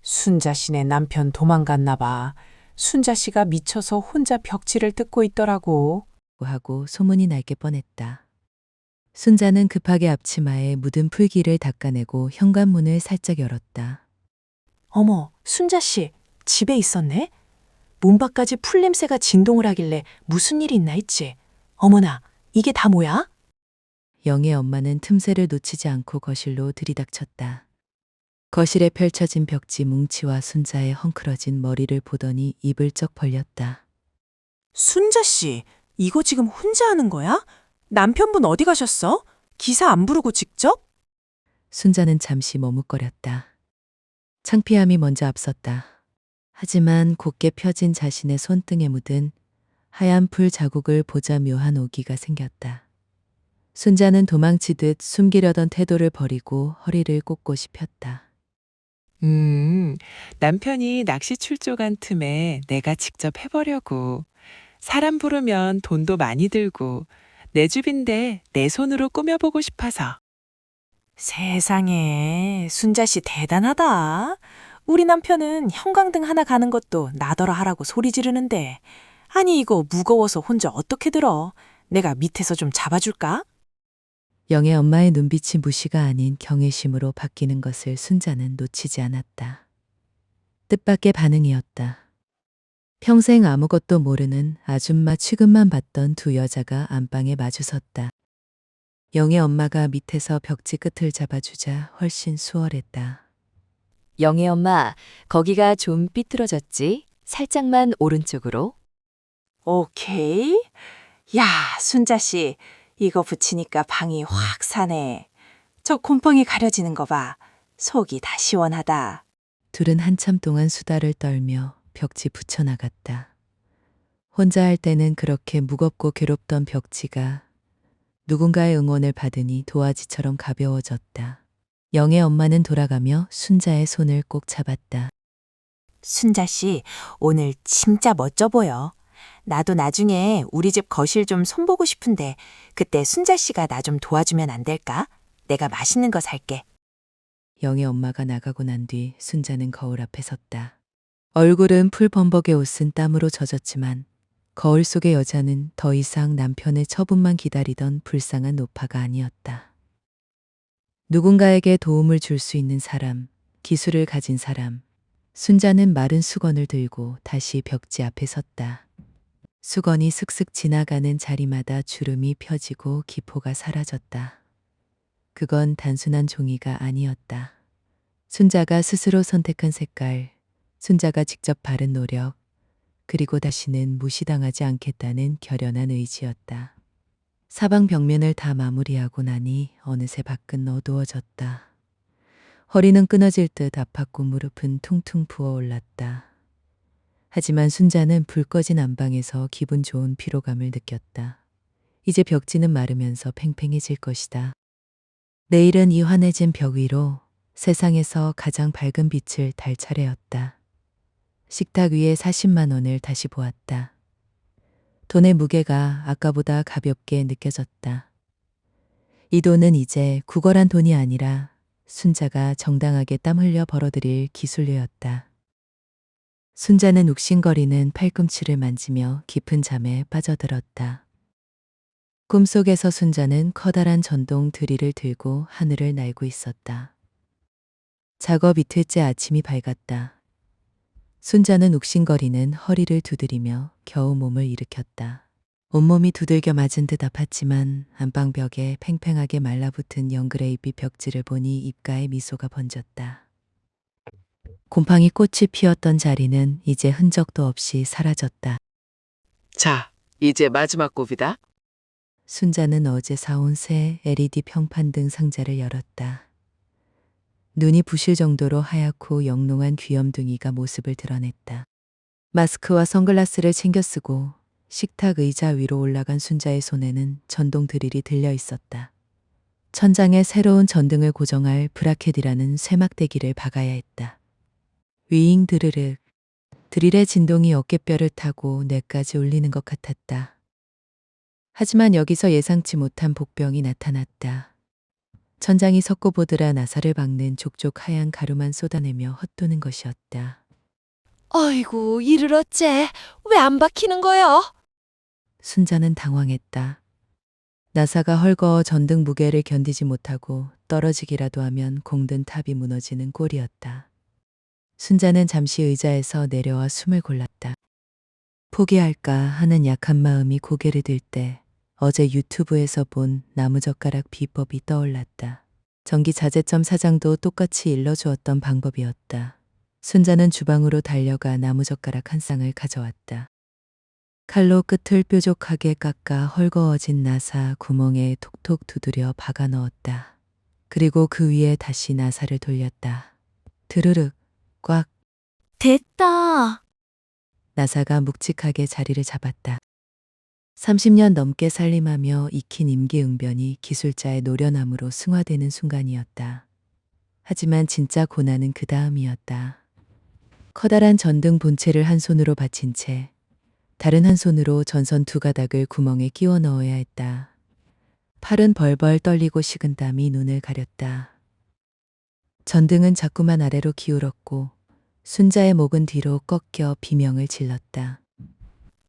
순자 씨네 남편 도망갔나 봐. 순자 씨가 미쳐서 혼자 벽지를 뜯고 있더라고. 하고 소문이 날게 뻔했다. 순자는 급하게 앞치마에 묻은 풀기를 닦아내고 현관문을 살짝 열었다. 어머, 순자 씨 집에 있었네? 문밖까지 풀냄새가 진동을 하길래 무슨 일이 있나 했지. 어머나, 이게 다 뭐야? 영애 엄마는 틈새를 놓치지 않고 거실로 들이닥쳤다. 거실에 펼쳐진 벽지 뭉치와 순자의 헝클어진 머리를 보더니 입을 쩍 벌렸다. 순자 씨, 이거 지금 혼자 하는 거야? 남편분 어디 가셨어? 기사 안 부르고 직접? 순자는 잠시 머뭇거렸다. 창피함이 먼저 앞섰다. 하지만 곧게 펴진 자신의 손등에 묻은 하얀 풀 자국을 보자 묘한 오기가 생겼다. 순자는 도망치듯 숨기려던 태도를 버리고 허리를 꼿꼿이 폈다. 남편이 낚시 출조 간 틈에 내가 직접 해보려고. 사람 부르면 돈도 많이 들고 내 집인데 내 손으로 꾸며보고 싶어서. 세상에, 순자 씨 대단하다. 우리 남편은 형광등 하나 가는 것도 나더러 하라고 소리 지르는데. 아니 이거 무거워서 혼자 어떻게 들어? 내가 밑에서 좀 잡아줄까? 영애 엄마의 눈빛이 무시가 아닌 경외심으로 바뀌는 것을 순자는 놓치지 않았다. 뜻밖의 반응이었다. 평생 아무것도 모르는 아줌마 취급만 받던 두 여자가 안방에 마주섰다. 영애 엄마가 밑에서 벽지 끝을 잡아주자 훨씬 수월했다. 영애 엄마, 거기가 좀 삐뚤어졌지? 살짝만 오른쪽으로. 오케이. 야, 순자 씨, 이거 붙이니까 방이 확 사네. 저 곰팡이 가려지는 거 봐. 속이 다 시원하다. 둘은 한참 동안 수다를 떨며 벽지 붙여나갔다. 혼자 할 때는 그렇게 무겁고 괴롭던 벽지가 누군가의 응원을 받으니 도화지처럼 가벼워졌다. 영애 엄마는 돌아가며 순자의 손을 꼭 잡았다. 순자 씨, 오늘 진짜 멋져 보여. 나도 나중에 우리 집 거실 좀 손보고 싶은데 그때 순자 씨가 나 좀 도와주면 안 될까? 내가 맛있는 거 살게. 영애 엄마가 나가고 난 뒤 순자는 거울 앞에 섰다. 얼굴은 풀범벅의 옷은 땀으로 젖었지만 거울 속의 여자는 더 이상 남편의 처분만 기다리던 불쌍한 노파가 아니었다. 누군가에게 도움을 줄 수 있는 사람, 기술을 가진 사람. 순자는 마른 수건을 들고 다시 벽지 앞에 섰다. 수건이 슥슥 지나가는 자리마다 주름이 펴지고 기포가 사라졌다. 그건 단순한 종이가 아니었다. 순자가 스스로 선택한 색깔, 순자가 직접 바른 노력, 그리고 다시는 무시당하지 않겠다는 결연한 의지였다. 사방 벽면을 다 마무리하고 나니 어느새 밖은 어두워졌다. 허리는 끊어질 듯 아팠고 무릎은 퉁퉁 부어올랐다. 하지만 순자는 불 꺼진 안방에서 기분 좋은 피로감을 느꼈다. 이제 벽지는 마르면서 팽팽해질 것이다. 내일은 이 환해진 벽 위로 세상에서 가장 밝은 빛을 달 차례였다. 식탁 위에 40만 원을 다시 보았다. 돈의 무게가 아까보다 가볍게 느껴졌다. 이 돈은 이제 구걸한 돈이 아니라 순자가 정당하게 땀 흘려 벌어들일 기술료였다. 순자는 욱신거리는 팔꿈치를 만지며 깊은 잠에 빠져들었다. 꿈속에서 순자는 커다란 전동 드릴을 들고 하늘을 날고 있었다. 작업 이틀째 아침이 밝았다. 순자는 욱신거리는 허리를 두드리며 겨우 몸을 일으켰다. 온몸이 두들겨 맞은 듯 아팠지만 안방벽에 팽팽하게 말라붙은 영그레이빛 벽지를 보니 입가에 미소가 번졌다. 곰팡이 꽃이 피었던 자리는 이제 흔적도 없이 사라졌다. 자, 이제 마지막 곱이다. 순자는 어제 사온 새 LED 평판등 상자를 열었다. 눈이 부실 정도로 하얗고 영롱한 귀염둥이가 모습을 드러냈다. 마스크와 선글라스를 챙겨 쓰고 식탁 의자 위로 올라간 순자의 손에는 전동 드릴이 들려 있었다. 천장에 새로운 전등을 고정할 브라켓이라는 쇠막대기를 박아야 했다. 위잉 드르륵. 드릴의 진동이 어깨뼈를 타고 뇌까지 울리는 것 같았다. 하지만 여기서 예상치 못한 복병이 나타났다. 천장이 석고보드라 나사를 박는 족족 하얀 가루만 쏟아내며 헛도는 것이었다. 아이고, 이를 어째? 왜 안 박히는 거요? 순자는 당황했다. 나사가 헐거워 전등 무게를 견디지 못하고 떨어지기라도 하면 공든 탑이 무너지는 꼴이었다. 순자는 잠시 의자에서 내려와 숨을 골랐다. 포기할까 하는 약한 마음이 고개를 들 때 어제 유튜브에서 본 나무젓가락 비법이 떠올랐다. 전기자재점 사장도 똑같이 일러주었던 방법이었다. 순자는 주방으로 달려가 나무젓가락 한 쌍을 가져왔다. 칼로 끝을 뾰족하게 깎아 헐거워진 나사 구멍에 톡톡 두드려 박아 넣었다. 그리고 그 위에 다시 나사를 돌렸다. 드르륵, 꽉. 됐다. 나사가 묵직하게 자리를 잡았다. 30년 넘게 살림하며 익힌 임기응변이 기술자의 노련함으로 승화되는 순간이었다. 하지만 진짜 고난은 그 다음이었다. 커다란 전등 본체를 한 손으로 받친 채 다른 한 손으로 전선 두 가닥을 구멍에 끼워 넣어야 했다. 팔은 벌벌 떨리고 식은땀이 눈을 가렸다. 전등은 자꾸만 아래로 기울었고 순자의 목은 뒤로 꺾여 비명을 질렀다.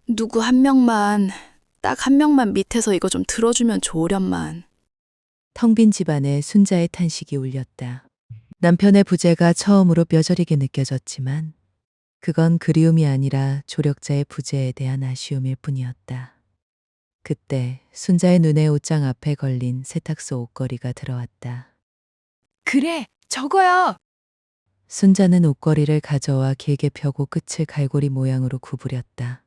누구 한 명만, 딱 한 명만 밑에서 이거 좀 들어주면 좋으련만. 텅 빈 집안에 순자의 탄식이 울렸다. 남편의 부재가 처음으로 뼈저리게 느껴졌지만 그건 그리움이 아니라 조력자의 부재에 대한 아쉬움일 뿐이었다. 그때 순자의 눈에 옷장 앞에 걸린 세탁소 옷걸이가 들어왔다. 그래, 저거야. 순자는 옷걸이를 가져와 길게 펴고 끝을 갈고리 모양으로 구부렸다.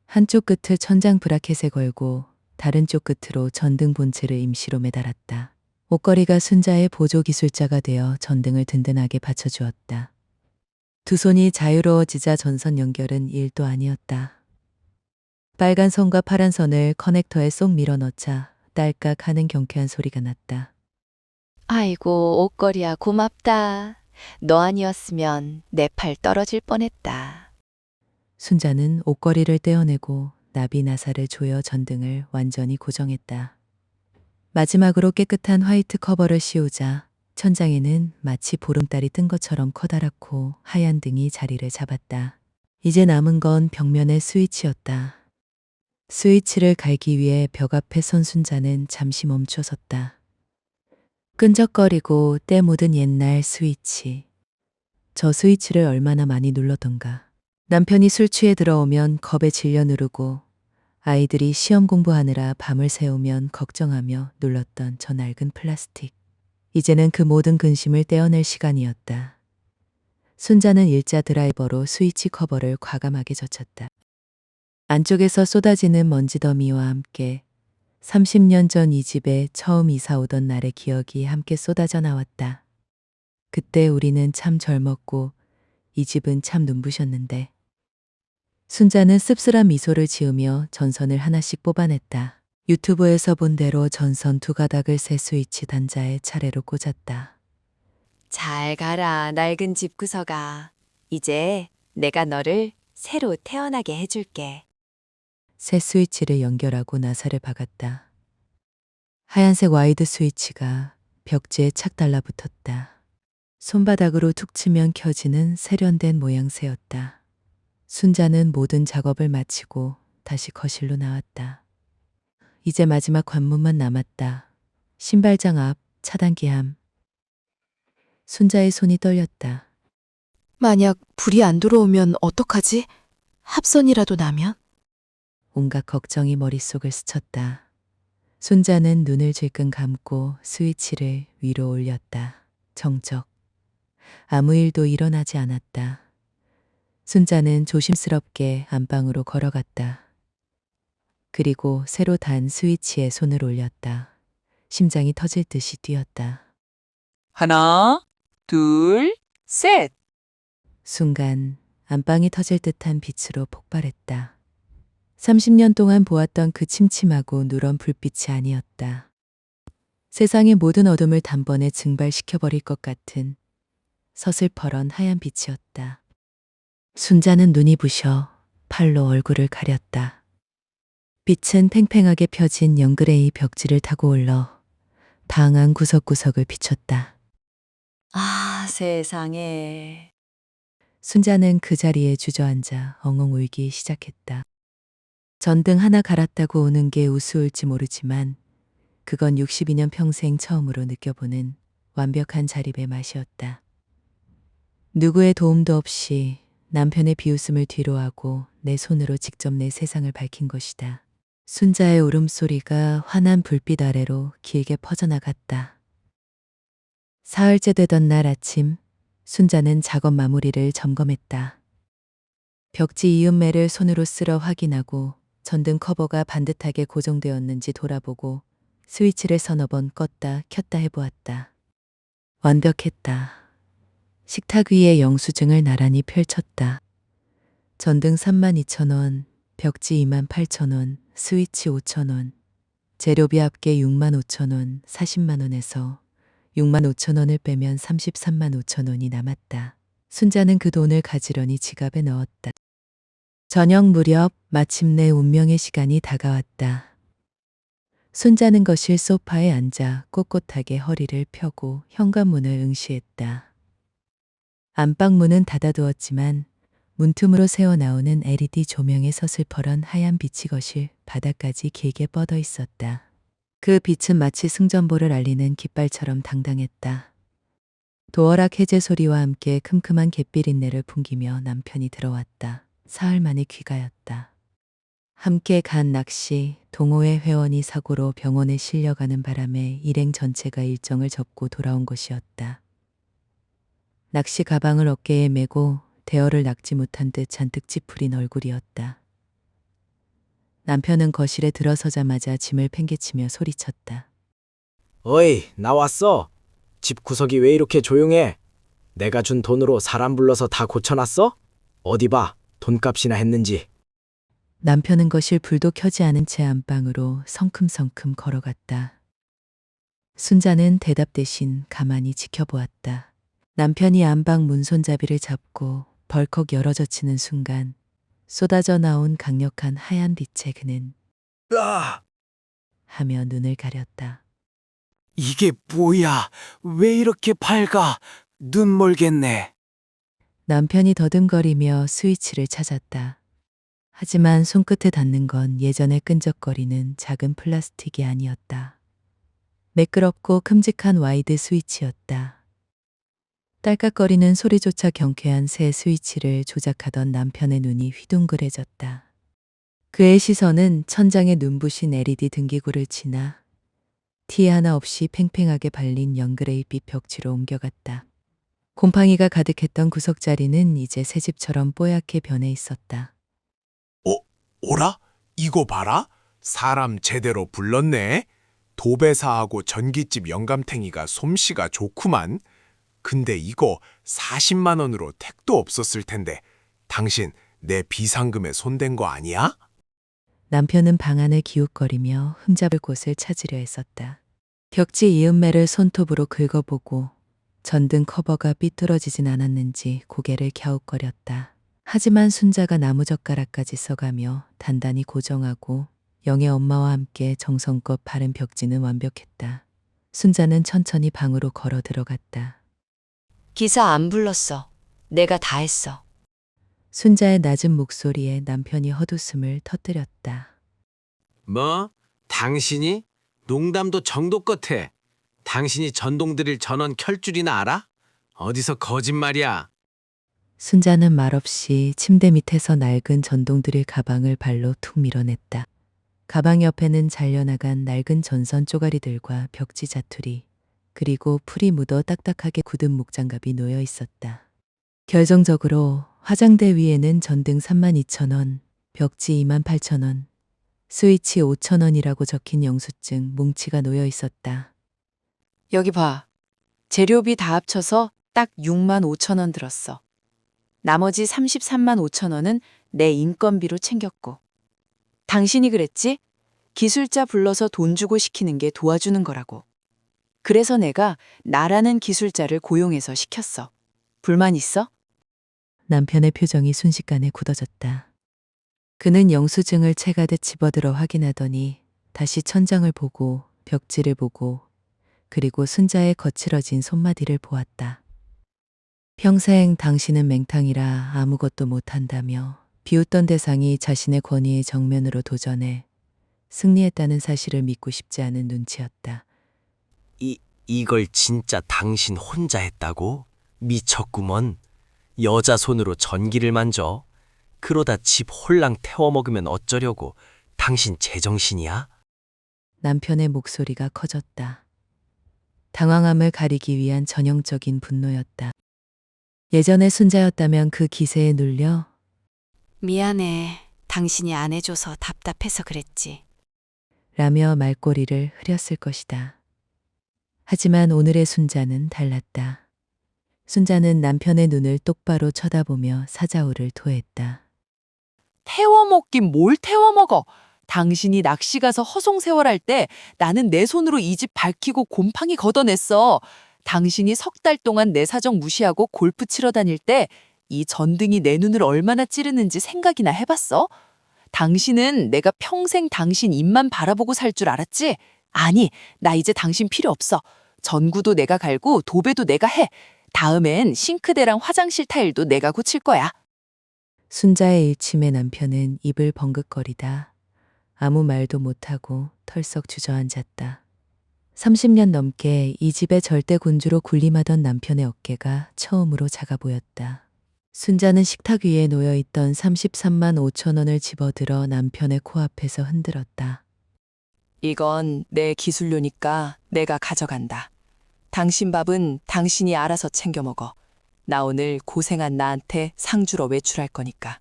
한쪽 끝을 천장 브라켓에 걸고 다른 쪽 끝으로 전등 본체를 임시로 매달았다. 옷걸이가 순자의 보조 기술자가 되어 전등을 든든하게 받쳐주었다. 두 손이 자유로워지자 전선 연결은 일도 아니었다. 빨간 선과 파란 선을 커넥터에 쏙 밀어넣자 딸깍 하는 경쾌한 소리가 났다. 아이고, 옷걸이야 고맙다. 너 아니었으면 내 팔 떨어질 뻔했다. 순자는 옷걸이를 떼어내고 나비 나사를 조여 전등을 완전히 고정했다. 마지막으로 깨끗한 화이트 커버를 씌우자 천장에는 마치 보름달이 뜬 것처럼 커다랗고 하얀 등이 자리를 잡았다. 이제 남은 건 벽면의 스위치였다. 스위치를 갈기 위해 벽 앞에 선 순자는 잠시 멈춰섰다. 끈적거리고 때 묻은 옛날 스위치. 저 스위치를 얼마나 많이 눌렀던가. 남편이 술 취해 들어오면 겁에 질려 누르고 아이들이 시험 공부하느라 밤을 새우면 걱정하며 눌렀던 저 낡은 플라스틱. 이제는 그 모든 근심을 떼어낼 시간이었다. 순자는 일자 드라이버로 스위치 커버를 과감하게 젖혔다. 안쪽에서 쏟아지는 먼지 더미와 함께 30년 전 이 집에 처음 이사 오던 날의 기억이 함께 쏟아져 나왔다. 그때 우리는 참 젊었고 이 집은 참 눈부셨는데. 순자는 씁쓸한 미소를 지으며 전선을 하나씩 뽑아냈다. 유튜브에서 본 대로 전선 두 가닥을 새 스위치 단자에 차례로 꽂았다. 잘 가라, 낡은 집구석아. 이제 내가 너를 새로 태어나게 해줄게. 새 스위치를 연결하고 나사를 박았다. 하얀색 와이드 스위치가 벽지에 착 달라붙었다. 손바닥으로 툭 치면 켜지는 세련된 모양새였다. 순자는 모든 작업을 마치고 다시 거실로 나왔다. 이제 마지막 관문만 남았다. 신발장 앞 차단기함. 순자의 손이 떨렸다. 만약 불이 안 들어오면 어떡하지? 합선이라도 나면? 온갖 걱정이 머릿속을 스쳤다. 순자는 눈을 질끈 감고 스위치를 위로 올렸다. 정적. 아무 일도 일어나지 않았다. 순자는 조심스럽게 안방으로 걸어갔다. 그리고 새로 단 스위치에 손을 올렸다. 심장이 터질 듯이 뛰었다. 하나, 둘, 셋. 순간 안방이 터질 듯한 빛으로 폭발했다. 30년 동안 보았던 그 침침하고 누런 불빛이 아니었다. 세상의 모든 어둠을 단번에 증발시켜버릴 것 같은 서슬퍼런 하얀 빛이었다. 순자는 눈이 부셔 팔로 얼굴을 가렸다. 빛은 팽팽하게 펴진 영그레이 벽지를 타고 올라 방안 구석구석을 비췄다. 아, 세상에. 순자는 그 자리에 주저앉아 엉엉 울기 시작했다. 전등 하나 갈았다고 우는 게 우스울지 모르지만 그건 62년 평생 처음으로 느껴보는 완벽한 자립의 맛이었다. 누구의 도움도 없이 남편의 비웃음을 뒤로하고 내 손으로 직접 내 세상을 밝힌 것이다. 순자의 울음소리가 환한 불빛 아래로 길게 퍼져나갔다. 사흘째 되던 날 아침, 순자는 작업 마무리를 점검했다. 벽지 이음매를 손으로 쓸어 확인하고 전등 커버가 반듯하게 고정되었는지 돌아보고 스위치를 서너 번 껐다 켰다 해보았다. 완벽했다. 식탁 위에 영수증을 나란히 펼쳤다. 전등 32,000원, 벽지 28,000원, 스위치 5,000원, 재료비 합계 65,000원, 40만 원에서 65,000원을 빼면 33만 5천 원이 남았다. 순자는 그 돈을 가지런히 지갑에 넣었다. 저녁 무렵 마침내 운명의 시간이 다가왔다. 순자는 거실 소파에 앉아 꼿꼿하게 허리를 펴고 현관문을 응시했다. 안방문은 닫아두었지만 문틈으로 새어나오는 LED 조명의 서슬퍼런 하얀 빛이 거실 바닥까지 길게 뻗어 있었다. 그 빛은 마치 승전보를 알리는 깃발처럼 당당했다. 도어락 해제 소리와 함께 큼큼한 갯비린내를 풍기며 남편이 들어왔다. 사흘 만의 귀가였다. 함께 간 낚시, 동호회 회원이 사고로 병원에 실려가는 바람에 일행 전체가 일정을 접고 돌아온 것이었다. 낚시 가방을 어깨에 메고 대어를 낚지 못한 듯 잔뜩 찌푸린 얼굴이었다. 남편은 거실에 들어서자마자 짐을 팽개치며 소리쳤다. 어이, 나왔어. 집 구석이 왜 이렇게 조용해? 내가 준 돈으로 사람 불러서 다 고쳐놨어? 어디 봐, 돈값이나 했는지. 남편은 거실 불도 켜지 않은 채 안방으로 성큼성큼 걸어갔다. 순자는 대답 대신 가만히 지켜보았다. 남편이 안방 문 손잡이를 잡고 벌컥 열어젖히는 순간 쏟아져 나온 강력한 하얀 빛에 그는 아! 하며 눈을 가렸다. 이게 뭐야? 왜 이렇게 밝아? 눈 멀겠네. 남편이 더듬거리며 스위치를 찾았다. 하지만 손끝에 닿는 건 예전에 끈적거리는 작은 플라스틱이 아니었다. 매끄럽고 큼직한 와이드 스위치였다. 딸깍거리는 소리조차 경쾌한 새 스위치를 조작하던 남편의 눈이 휘둥그레졌다. 그의 시선은 천장에 눈부신 LED 등기구를 지나 티 하나 없이 팽팽하게 발린 영그레이빛 벽지로 옮겨갔다. 곰팡이가 가득했던 구석자리는 이제 새집처럼 뽀얗게 변해 있었다. 오라? 이거 봐라. 사람 제대로 불렀네. 도배사하고 전깃집 영감탱이가 솜씨가 좋구만. 근데 이거 40만 원으로 택도 없었을 텐데 당신 내 비상금에 손댄 거 아니야? 남편은 방안을 기웃거리며 흠잡을 곳을 찾으려 했었다. 벽지 이음매를 손톱으로 긁어보고 전등 커버가 삐뚤어지진 않았는지 고개를 갸웃거렸다. 하지만 순자가 나무젓가락까지 써가며 단단히 고정하고 영애 엄마와 함께 정성껏 바른 벽지는 완벽했다. 순자는 천천히 방으로 걸어 들어갔다. 기사 안 불렀어. 내가 다 했어. 순자의 낮은 목소리에 남편이 헛웃음을 터뜨렸다. 뭐? 당신이? 농담도 정도껏 해. 당신이 전동 드릴 전원 켤 줄이나 알아? 어디서 거짓말이야. 순자는 말없이 침대 밑에서 낡은 전동 드릴 가방을 발로 툭 밀어냈다. 가방 옆에는 잘려나간 낡은 전선 쪼가리들과 벽지 자투리, 그리고 풀이 묻어 딱딱하게 굳은 목장갑이 놓여 있었다. 결정적으로 화장대 위에는 전등 32,000원, 벽지 28,000원, 스위치 5,000원이라고 적힌 영수증 뭉치가 놓여 있었다. 여기 봐. 재료비 다 합쳐서 딱 6만 5천 원 들었어. 나머지 33만 5천 원은 내 인건비로 챙겼고. 당신이 그랬지? 기술자 불러서 돈 주고 시키는 게 도와주는 거라고. 그래서 내가 나라는 기술자를 고용해서 시켰어. 불만 있어? 남편의 표정이 순식간에 굳어졌다. 그는 영수증을 채가듯 집어들어 확인하더니 다시 천장을 보고 벽지를 보고 그리고 순자의 거칠어진 손마디를 보았다. 평생 당신은 맹탕이라 아무것도 못한다며 비웃던 대상이 자신의 권위에 정면으로 도전해 승리했다는 사실을 믿고 싶지 않은 눈치였다. 이걸 진짜 당신 혼자 했다고? 미쳤구먼. 여자 손으로 전기를 만져? 그러다 집 홀랑 태워 먹으면 어쩌려고? 당신 제정신이야? 남편의 목소리가 커졌다. 당황함을 가리기 위한 전형적인 분노였다. 예전의 순자였다면 그 기세에 눌려 미안해. 당신이 안 해줘서 답답해서 그랬지. 라며 말꼬리를 흐렸을 것이다. 하지만 오늘의 순자는 달랐다. 순자는 남편의 눈을 똑바로 쳐다보며 사자우를 토했다. 태워먹긴 뭘 태워먹어. 당신이 낚시 가서 허송세월할 때 나는 내 손으로 이 집 밝히고 곰팡이 걷어냈어. 당신이 석 달 동안 내 사정 무시하고 골프 치러 다닐 때 이 전등이 내 눈을 얼마나 찌르는지 생각이나 해봤어? 당신은 내가 평생 당신 입만 바라보고 살 줄 알았지? 아니, 나 이제 당신 필요 없어. 전구도 내가 갈고 도배도 내가 해. 다음엔 싱크대랑 화장실 타일도 내가 고칠 거야. 순자의 일침에 남편은 입을 벌긋거리다 아무 말도 못하고 털썩 주저앉았다. 30년 넘게 이 집의 절대 군주로 군림하던 남편의 어깨가 처음으로 작아 보였다. 순자는 식탁 위에 놓여있던 33만 5천 원을 집어들어 남편의 코앞에서 흔들었다. 이건 내 기술료니까 내가 가져간다. 당신 밥은 당신이 알아서 챙겨 먹어. 나 오늘 고생한 나한테 상 주러 외출할 거니까.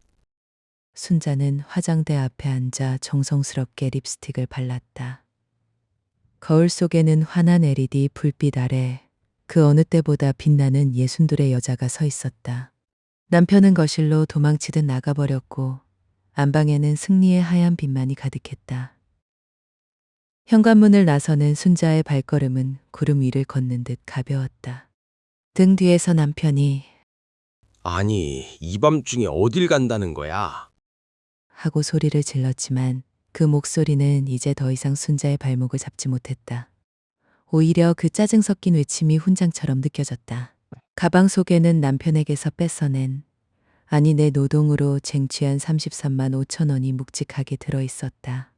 순자는 화장대 앞에 앉아 정성스럽게 립스틱을 발랐다. 거울 속에는 환한 LED 불빛 아래 그 어느 때보다 빛나는 예순둘의 여자가 서 있었다. 남편은 거실로 도망치듯 나가버렸고 안방에는 승리의 하얀 빛만이 가득했다. 현관문을 나서는 순자의 발걸음은 구름 위를 걷는 듯 가벼웠다. 등 뒤에서 남편이 아니, 이 밤중에 어딜 간다는 거야? 하고 소리를 질렀지만 그 목소리는 이제 더 이상 순자의 발목을 잡지 못했다. 오히려 그 짜증 섞인 외침이 훈장처럼 느껴졌다. 가방 속에는 남편에게서 뺏어낸 아니 내 노동으로 쟁취한 33만 5천 원이 묵직하게 들어있었다.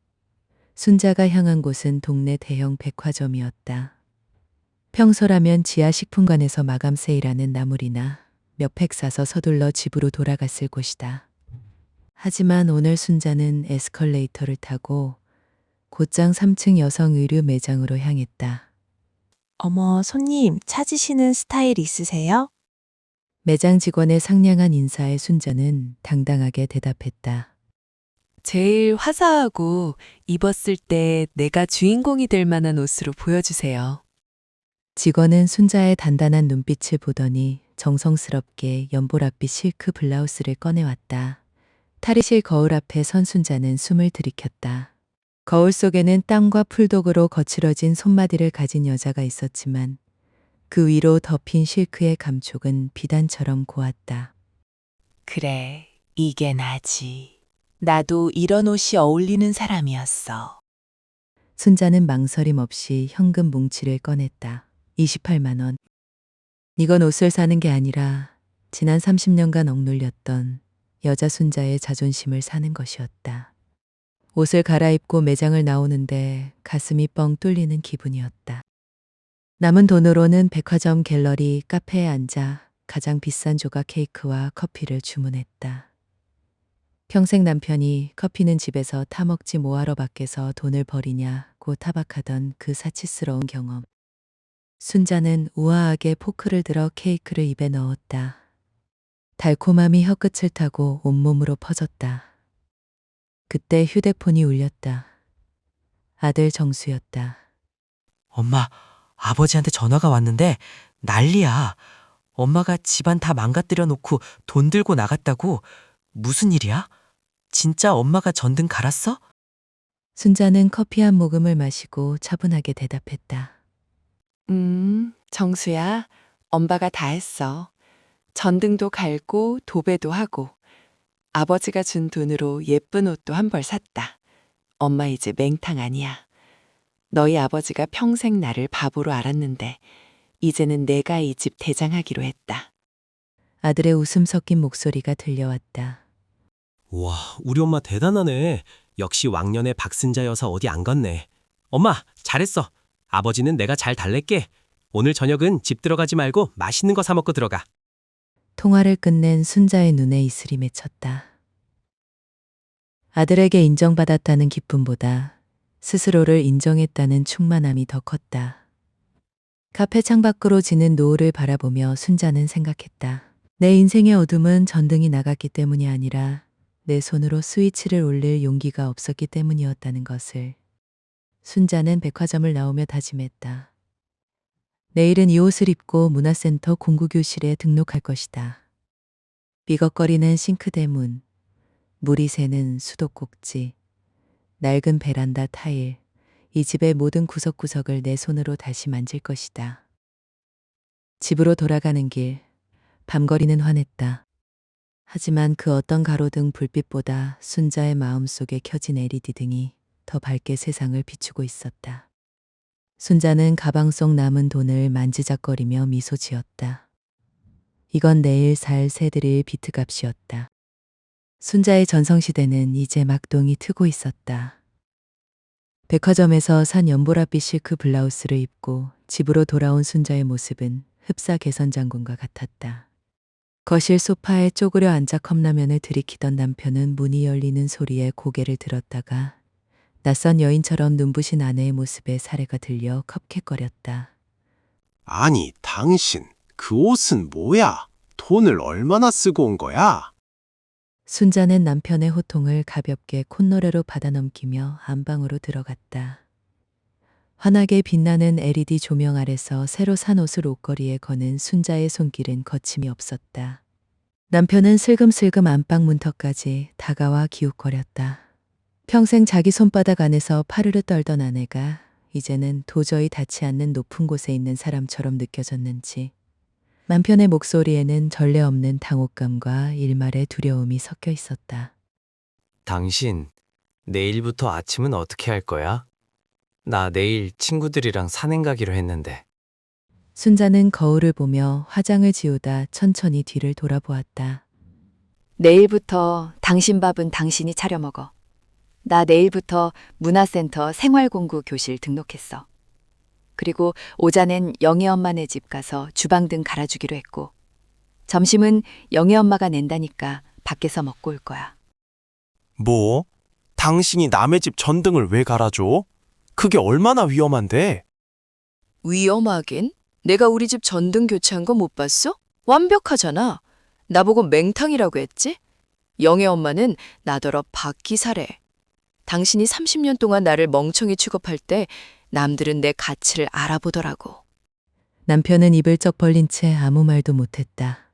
순자가 향한 곳은 동네 대형 백화점이었다. 평소라면 지하 식품관에서 마감 세일하는 나물이나 몇 팩 사서 서둘러 집으로 돌아갔을 곳이다. 하지만 오늘 순자는 에스컬레이터를 타고 곧장 3층 여성 의류 매장으로 향했다. 어머, 손님, 찾으시는 스타일 있으세요? 매장 직원의 상냥한 인사에 순자는 당당하게 대답했다. 제일 화사하고 입었을 때 내가 주인공이 될 만한 옷으로 보여주세요. 직원은 순자의 단단한 눈빛을 보더니 정성스럽게 연보랏빛 실크 블라우스를 꺼내왔다. 탈의실 거울 앞에 선 순자는 숨을 들이켰다. 거울 속에는 땀과 풀독으로 거칠어진 손마디를 가진 여자가 있었지만 그 위로 덮인 실크의 감촉은 비단처럼 고왔다. 그래, 이게 나지. 나도 이런 옷이 어울리는 사람이었어. 순자는 망설임 없이 현금 뭉치를 꺼냈다. 28만 원. 이건 옷을 사는 게 아니라 지난 30년간 억눌렸던 여자 순자의 자존심을 사는 것이었다. 옷을 갈아입고 매장을 나오는데 가슴이 뻥 뚫리는 기분이었다. 남은 돈으로는 백화점 갤러리 카페에 앉아 가장 비싼 조각 케이크와 커피를 주문했다. 평생 남편이 커피는 집에서 타먹지 뭐하러 밖에서 돈을 버리냐고 타박하던 그 사치스러운 경험. 순자는 우아하게 포크를 들어 케이크를 입에 넣었다. 달콤함이 혀끝을 타고 온몸으로 퍼졌다. 그때 휴대폰이 울렸다. 아들 정수였다. 엄마, 아버지한테 전화가 왔는데 난리야. 엄마가 집안 다 망가뜨려 놓고 돈 들고 나갔다고. 무슨 일이야? 진짜 엄마가 전등 갈았어? 순자는 커피 한 모금을 마시고 차분하게 대답했다. 정수야, 엄마가 다 했어. 전등도 갈고 도배도 하고 아버지가 준 돈으로 예쁜 옷도 한 벌 샀다. 엄마 이제 맹탕 아니야. 너희 아버지가 평생 나를 바보로 알았는데 이제는 내가 이 집 대장하기로 했다. 아들의 웃음 섞인 목소리가 들려왔다. 와, 우리 엄마 대단하네. 역시 왕년의 박순자 여사 어디 안 갔네. 엄마, 잘했어. 아버지는 내가 잘 달랠게. 오늘 저녁은 집 들어가지 말고 맛있는 거 사 먹고 들어가. 통화를 끝낸 순자의 눈에 이슬이 맺혔다. 아들에게 인정받았다는 기쁨보다 스스로를 인정했다는 충만함이 더 컸다. 카페 창밖으로 지는 노을을 바라보며 순자는 생각했다. 내 인생의 어둠은 전등이 나갔기 때문이 아니라 내 손으로 스위치를 올릴 용기가 없었기 때문이었다는 것을. 순자는 백화점을 나오며 다짐했다. 내일은 이 옷을 입고 문화센터 공구교실에 등록할 것이다. 삐걱거리는 싱크대 문, 물이 새는 수도꼭지, 낡은 베란다 타일, 이 집의 모든 구석구석을 내 손으로 다시 만질 것이다. 집으로 돌아가는 길, 밤거리는 환했다. 하지만 그 어떤 가로등 불빛보다 순자의 마음속에 켜진 LED 등이 더 밝게 세상을 비추고 있었다. 순자는 가방 속 남은 돈을 만지작거리며 미소 지었다. 이건 내일 살 새들의 비트값이었다. 순자의 전성시대는 이제 막동이 트고 있었다. 백화점에서 산 연보라빛 실크 블라우스를 입고 집으로 돌아온 순자의 모습은 흡사 개선 장군과 같았다. 거실 소파에 쪼그려 앉아 컵라면을 들이키던 남편은 문이 열리는 소리에 고개를 들었다가 낯선 여인처럼 눈부신 아내의 모습에 사례가 들려 컵캑거렸다. 아니, 당신, 그 옷은 뭐야? 돈을 얼마나 쓰고 온 거야? 순자는 남편의 호통을 가볍게 콧노래로 받아넘기며 안방으로 들어갔다. 환하게 빛나는 LED 조명 아래서 새로 산 옷을 옷걸이에 거는 순자의 손길은 거침이 없었다. 남편은 슬금슬금 안방 문턱까지 다가와 기웃거렸다. 평생 자기 손바닥 안에서 파르르 떨던 아내가 이제는 도저히 닿지 않는 높은 곳에 있는 사람처럼 느껴졌는지 남편의 목소리에는 전례 없는 당혹감과 일말의 두려움이 섞여 있었다. 당신, 내일부터 아침은 어떻게 할 거야? 나 내일 친구들이랑 산행 가기로 했는데. 순자는 거울을 보며 화장을 지우다 천천히 뒤를 돌아보았다. 내일부터 당신 밥은 당신이 차려 먹어. 나 내일부터 문화센터 생활공부 교실 등록했어. 그리고 오전엔 영애 엄마네 집 가서 주방 등 갈아주기로 했고 점심은 영애 엄마가 낸다니까 밖에서 먹고 올 거야. 뭐? 당신이 남의 집 전등을 왜 갈아줘? 그게 얼마나 위험한데? 위험하긴? 내가 우리 집 전등 교체한 거 못 봤어? 완벽하잖아. 나보고 맹탕이라고 했지? 영애 엄마는 나더러 박기사래. 당신이 30년 동안 나를 멍청이 취급할 때 남들은 내 가치를 알아보더라고. 남편은 입을 쩍 벌린 채 아무 말도 못했다.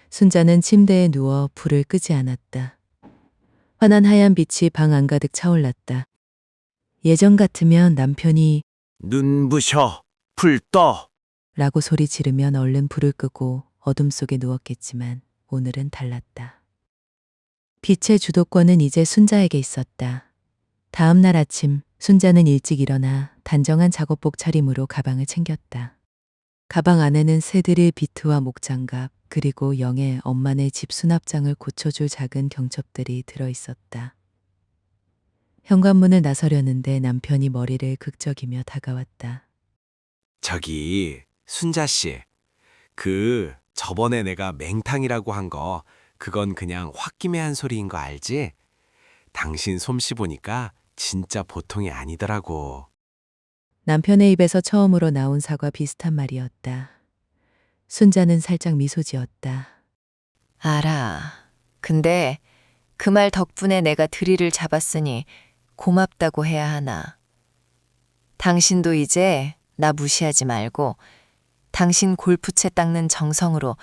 순자는 침대에 누워 불을 끄지 않았다. 환한 하얀 빛이 방 안가득 차올랐다. 예전 같으면 남편이 눈부셔, 불 떠. 라고 소리 지르면 얼른 불을 끄고 어둠 속에 누웠겠지만 오늘은 달랐다. 빛의 주도권은 이제 순자에게 있었다. 다음 날 아침 순자는 일찍 일어나 단정한 작업복 차림으로 가방을 챙겼다. 가방 안에는 새들의 비트와 목장갑 그리고 영애 엄마네 집 수납장을 고쳐줄 작은 경첩들이 들어있었다. 현관문을 나서려는데 남편이 머리를 극적이며 다가왔다. 저기 순자 씨, 저번에 내가 맹탕이라고 한 거 그건 그냥 홧김에 한 소리인 거 알지? 당신 솜씨 보니까 진짜 보통이 아니더라고. 남편의 입에서 처음으로 나온 사과 비슷한 말이었다. 순자는 살짝 미소 지었다. 알아. 근데 그 말 덕분에 내가 드릴을 잡았으니 고맙다고 해야 하나. 당신도 이제 나 무시하지 말고 당신 골프채 닦는 정성으로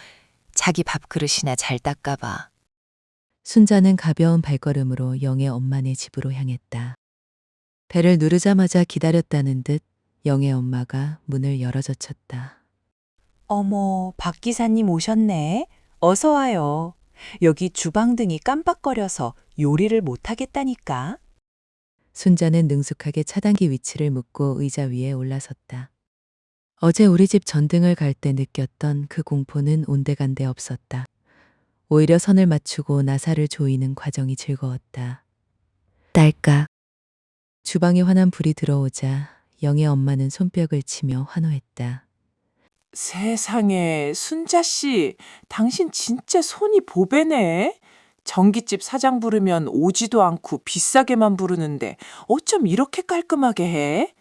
자기 밥그릇이나 잘 닦아봐. 순자는 가벼운 발걸음으로 영애 엄마네 집으로 향했다. 배를 누르자마자 기다렸다는 듯 영애 엄마가 문을 열어젖혔다. 어머, 박 기사님 오셨네. 어서 와요. 여기 주방등이 깜빡거려서 요리를 못하겠다니까. 순자는 능숙하게 차단기 위치를 묻고 의자 위에 올라섰다. 어제 우리 집 전등을 갈 때 느꼈던 그 공포는 온데간데 없었다. 오히려 선을 맞추고 나사를 조이는 과정이 즐거웠다. 딸깍. 주방에 환한 불이 들어오자 영의 엄마는 손뼉을 치며 환호했다. 세상에, 순자 씨, 당신 진짜 손이 보배네. 전깃집 사장 부르면 오지도 않고 비싸게만 부르는데 어쩜 이렇게 깔끔하게 해?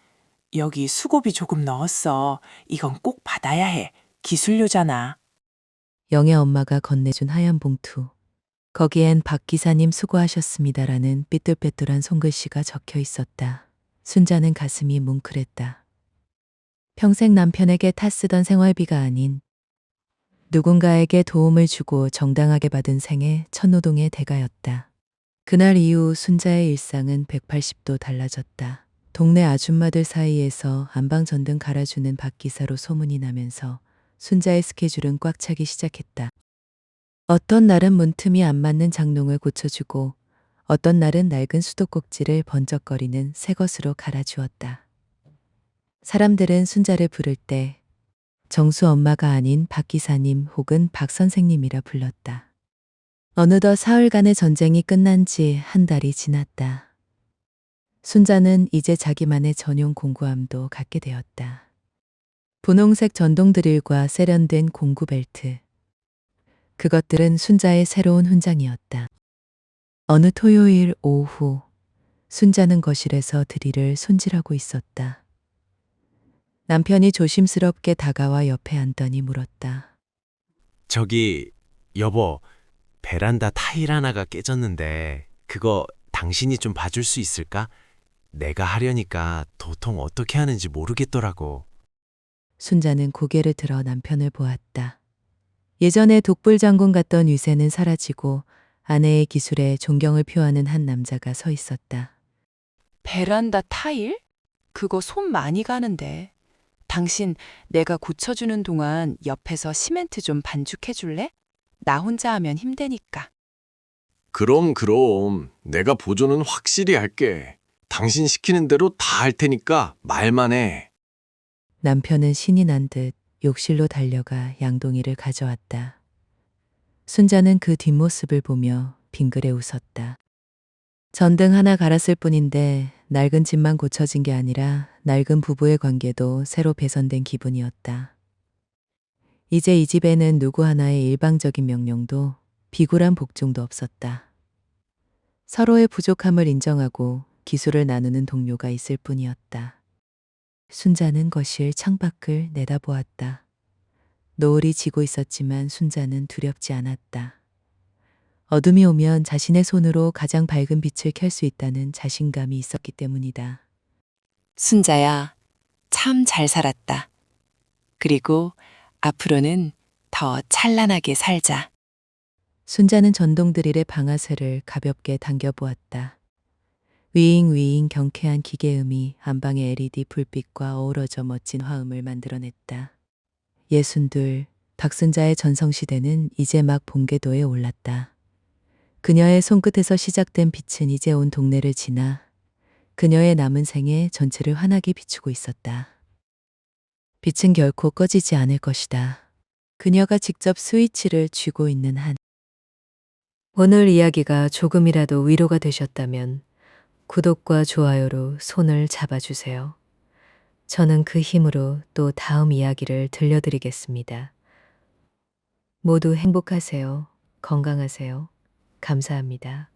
여기 수고비 조금 넣었어. 이건 꼭 받아야 해. 기술료잖아. 영의 엄마가 건네준 하얀 봉투. 거기엔 박 기사님 수고하셨습니다라는 삐뚤빼뚤한 손글씨가 적혀 있었다. 순자는 가슴이 뭉클했다. 평생 남편에게 탓쓰던 생활비가 아닌 누군가에게 도움을 주고 정당하게 받은 생애 첫 노동의 대가였다. 그날 이후 순자의 일상은 180도 달라졌다. 동네 아줌마들 사이에서 안방 전등 갈아주는 박 기사로 소문이 나면서 순자의 스케줄은 꽉 차기 시작했다. 어떤 날은 문틈이 안 맞는 장롱을 고쳐주고 어떤 날은 낡은 수도꼭지를 번쩍거리는 새 것으로 갈아주었다. 사람들은 순자를 부를 때 정수 엄마가 아닌 박 기사님 혹은 박 선생님이라 불렀다. 어느덧 사흘간의 전쟁이 끝난 지 한 달이 지났다. 순자는 이제 자기만의 전용 공구함도 갖게 되었다. 분홍색 전동 드릴과 세련된 공구 벨트. 그것들은 순자의 새로운 훈장이었다. 어느 토요일 오후, 순자는 거실에서 드릴을 손질하고 있었다. 남편이 조심스럽게 다가와 옆에 앉더니 물었다. 저기, 여보, 베란다 타일 하나가 깨졌는데 그거 당신이 좀 봐줄 수 있을까? 내가 하려니까 도통 어떻게 하는지 모르겠더라고. 순자는 고개를 들어 남편을 보았다. 예전에 독불장군 같던 위세는 사라지고 아내의 기술에 존경을 표하는 한 남자가 서 있었다. 베란다 타일? 그거 손 많이 가는데. 당신 내가 고쳐주는 동안 옆에서 시멘트 좀 반죽해 줄래? 나 혼자 하면 힘드니까. 그럼 내가 보조는 확실히 할게. 당신 시키는 대로 다 할 테니까 말만 해. 남편은 신이 난 듯 욕실로 달려가 양동이를 가져왔다. 순자는 그 뒷모습을 보며 빙그레 웃었다. 전등 하나 갈았을 뿐인데 낡은 집만 고쳐진 게 아니라 낡은 부부의 관계도 새로 배선된 기분이었다. 이제 이 집에는 누구 하나의 일방적인 명령도 비굴한 복종도 없었다. 서로의 부족함을 인정하고 기술을 나누는 동료가 있을 뿐이었다. 순자는 거실 창밖을 내다보았다. 노을이 지고 있었지만 순자는 두렵지 않았다. 어둠이 오면 자신의 손으로 가장 밝은 빛을 켤 수 있다는 자신감이 있었기 때문이다. 순자야, 참 잘 살았다. 그리고 앞으로는 더 찬란하게 살자. 순자는 전동 드릴의 방아쇠를 가볍게 당겨보았다. 위잉위잉 경쾌한 기계음이 안방의 LED 불빛과 어우러져 멋진 화음을 만들어냈다. 62, 박순자의 전성시대는 이제 막 본궤도에 올랐다. 그녀의 손끝에서 시작된 빛은 이제 온 동네를 지나 그녀의 남은 생애 전체를 환하게 비추고 있었다. 빛은 결코 꺼지지 않을 것이다. 그녀가 직접 스위치를 쥐고 있는 한. 오늘 이야기가 조금이라도 위로가 되셨다면 구독과 좋아요로 손을 잡아주세요. 저는 그 힘으로 또 다음 이야기를 들려드리겠습니다. 모두 행복하세요. 건강하세요. 감사합니다.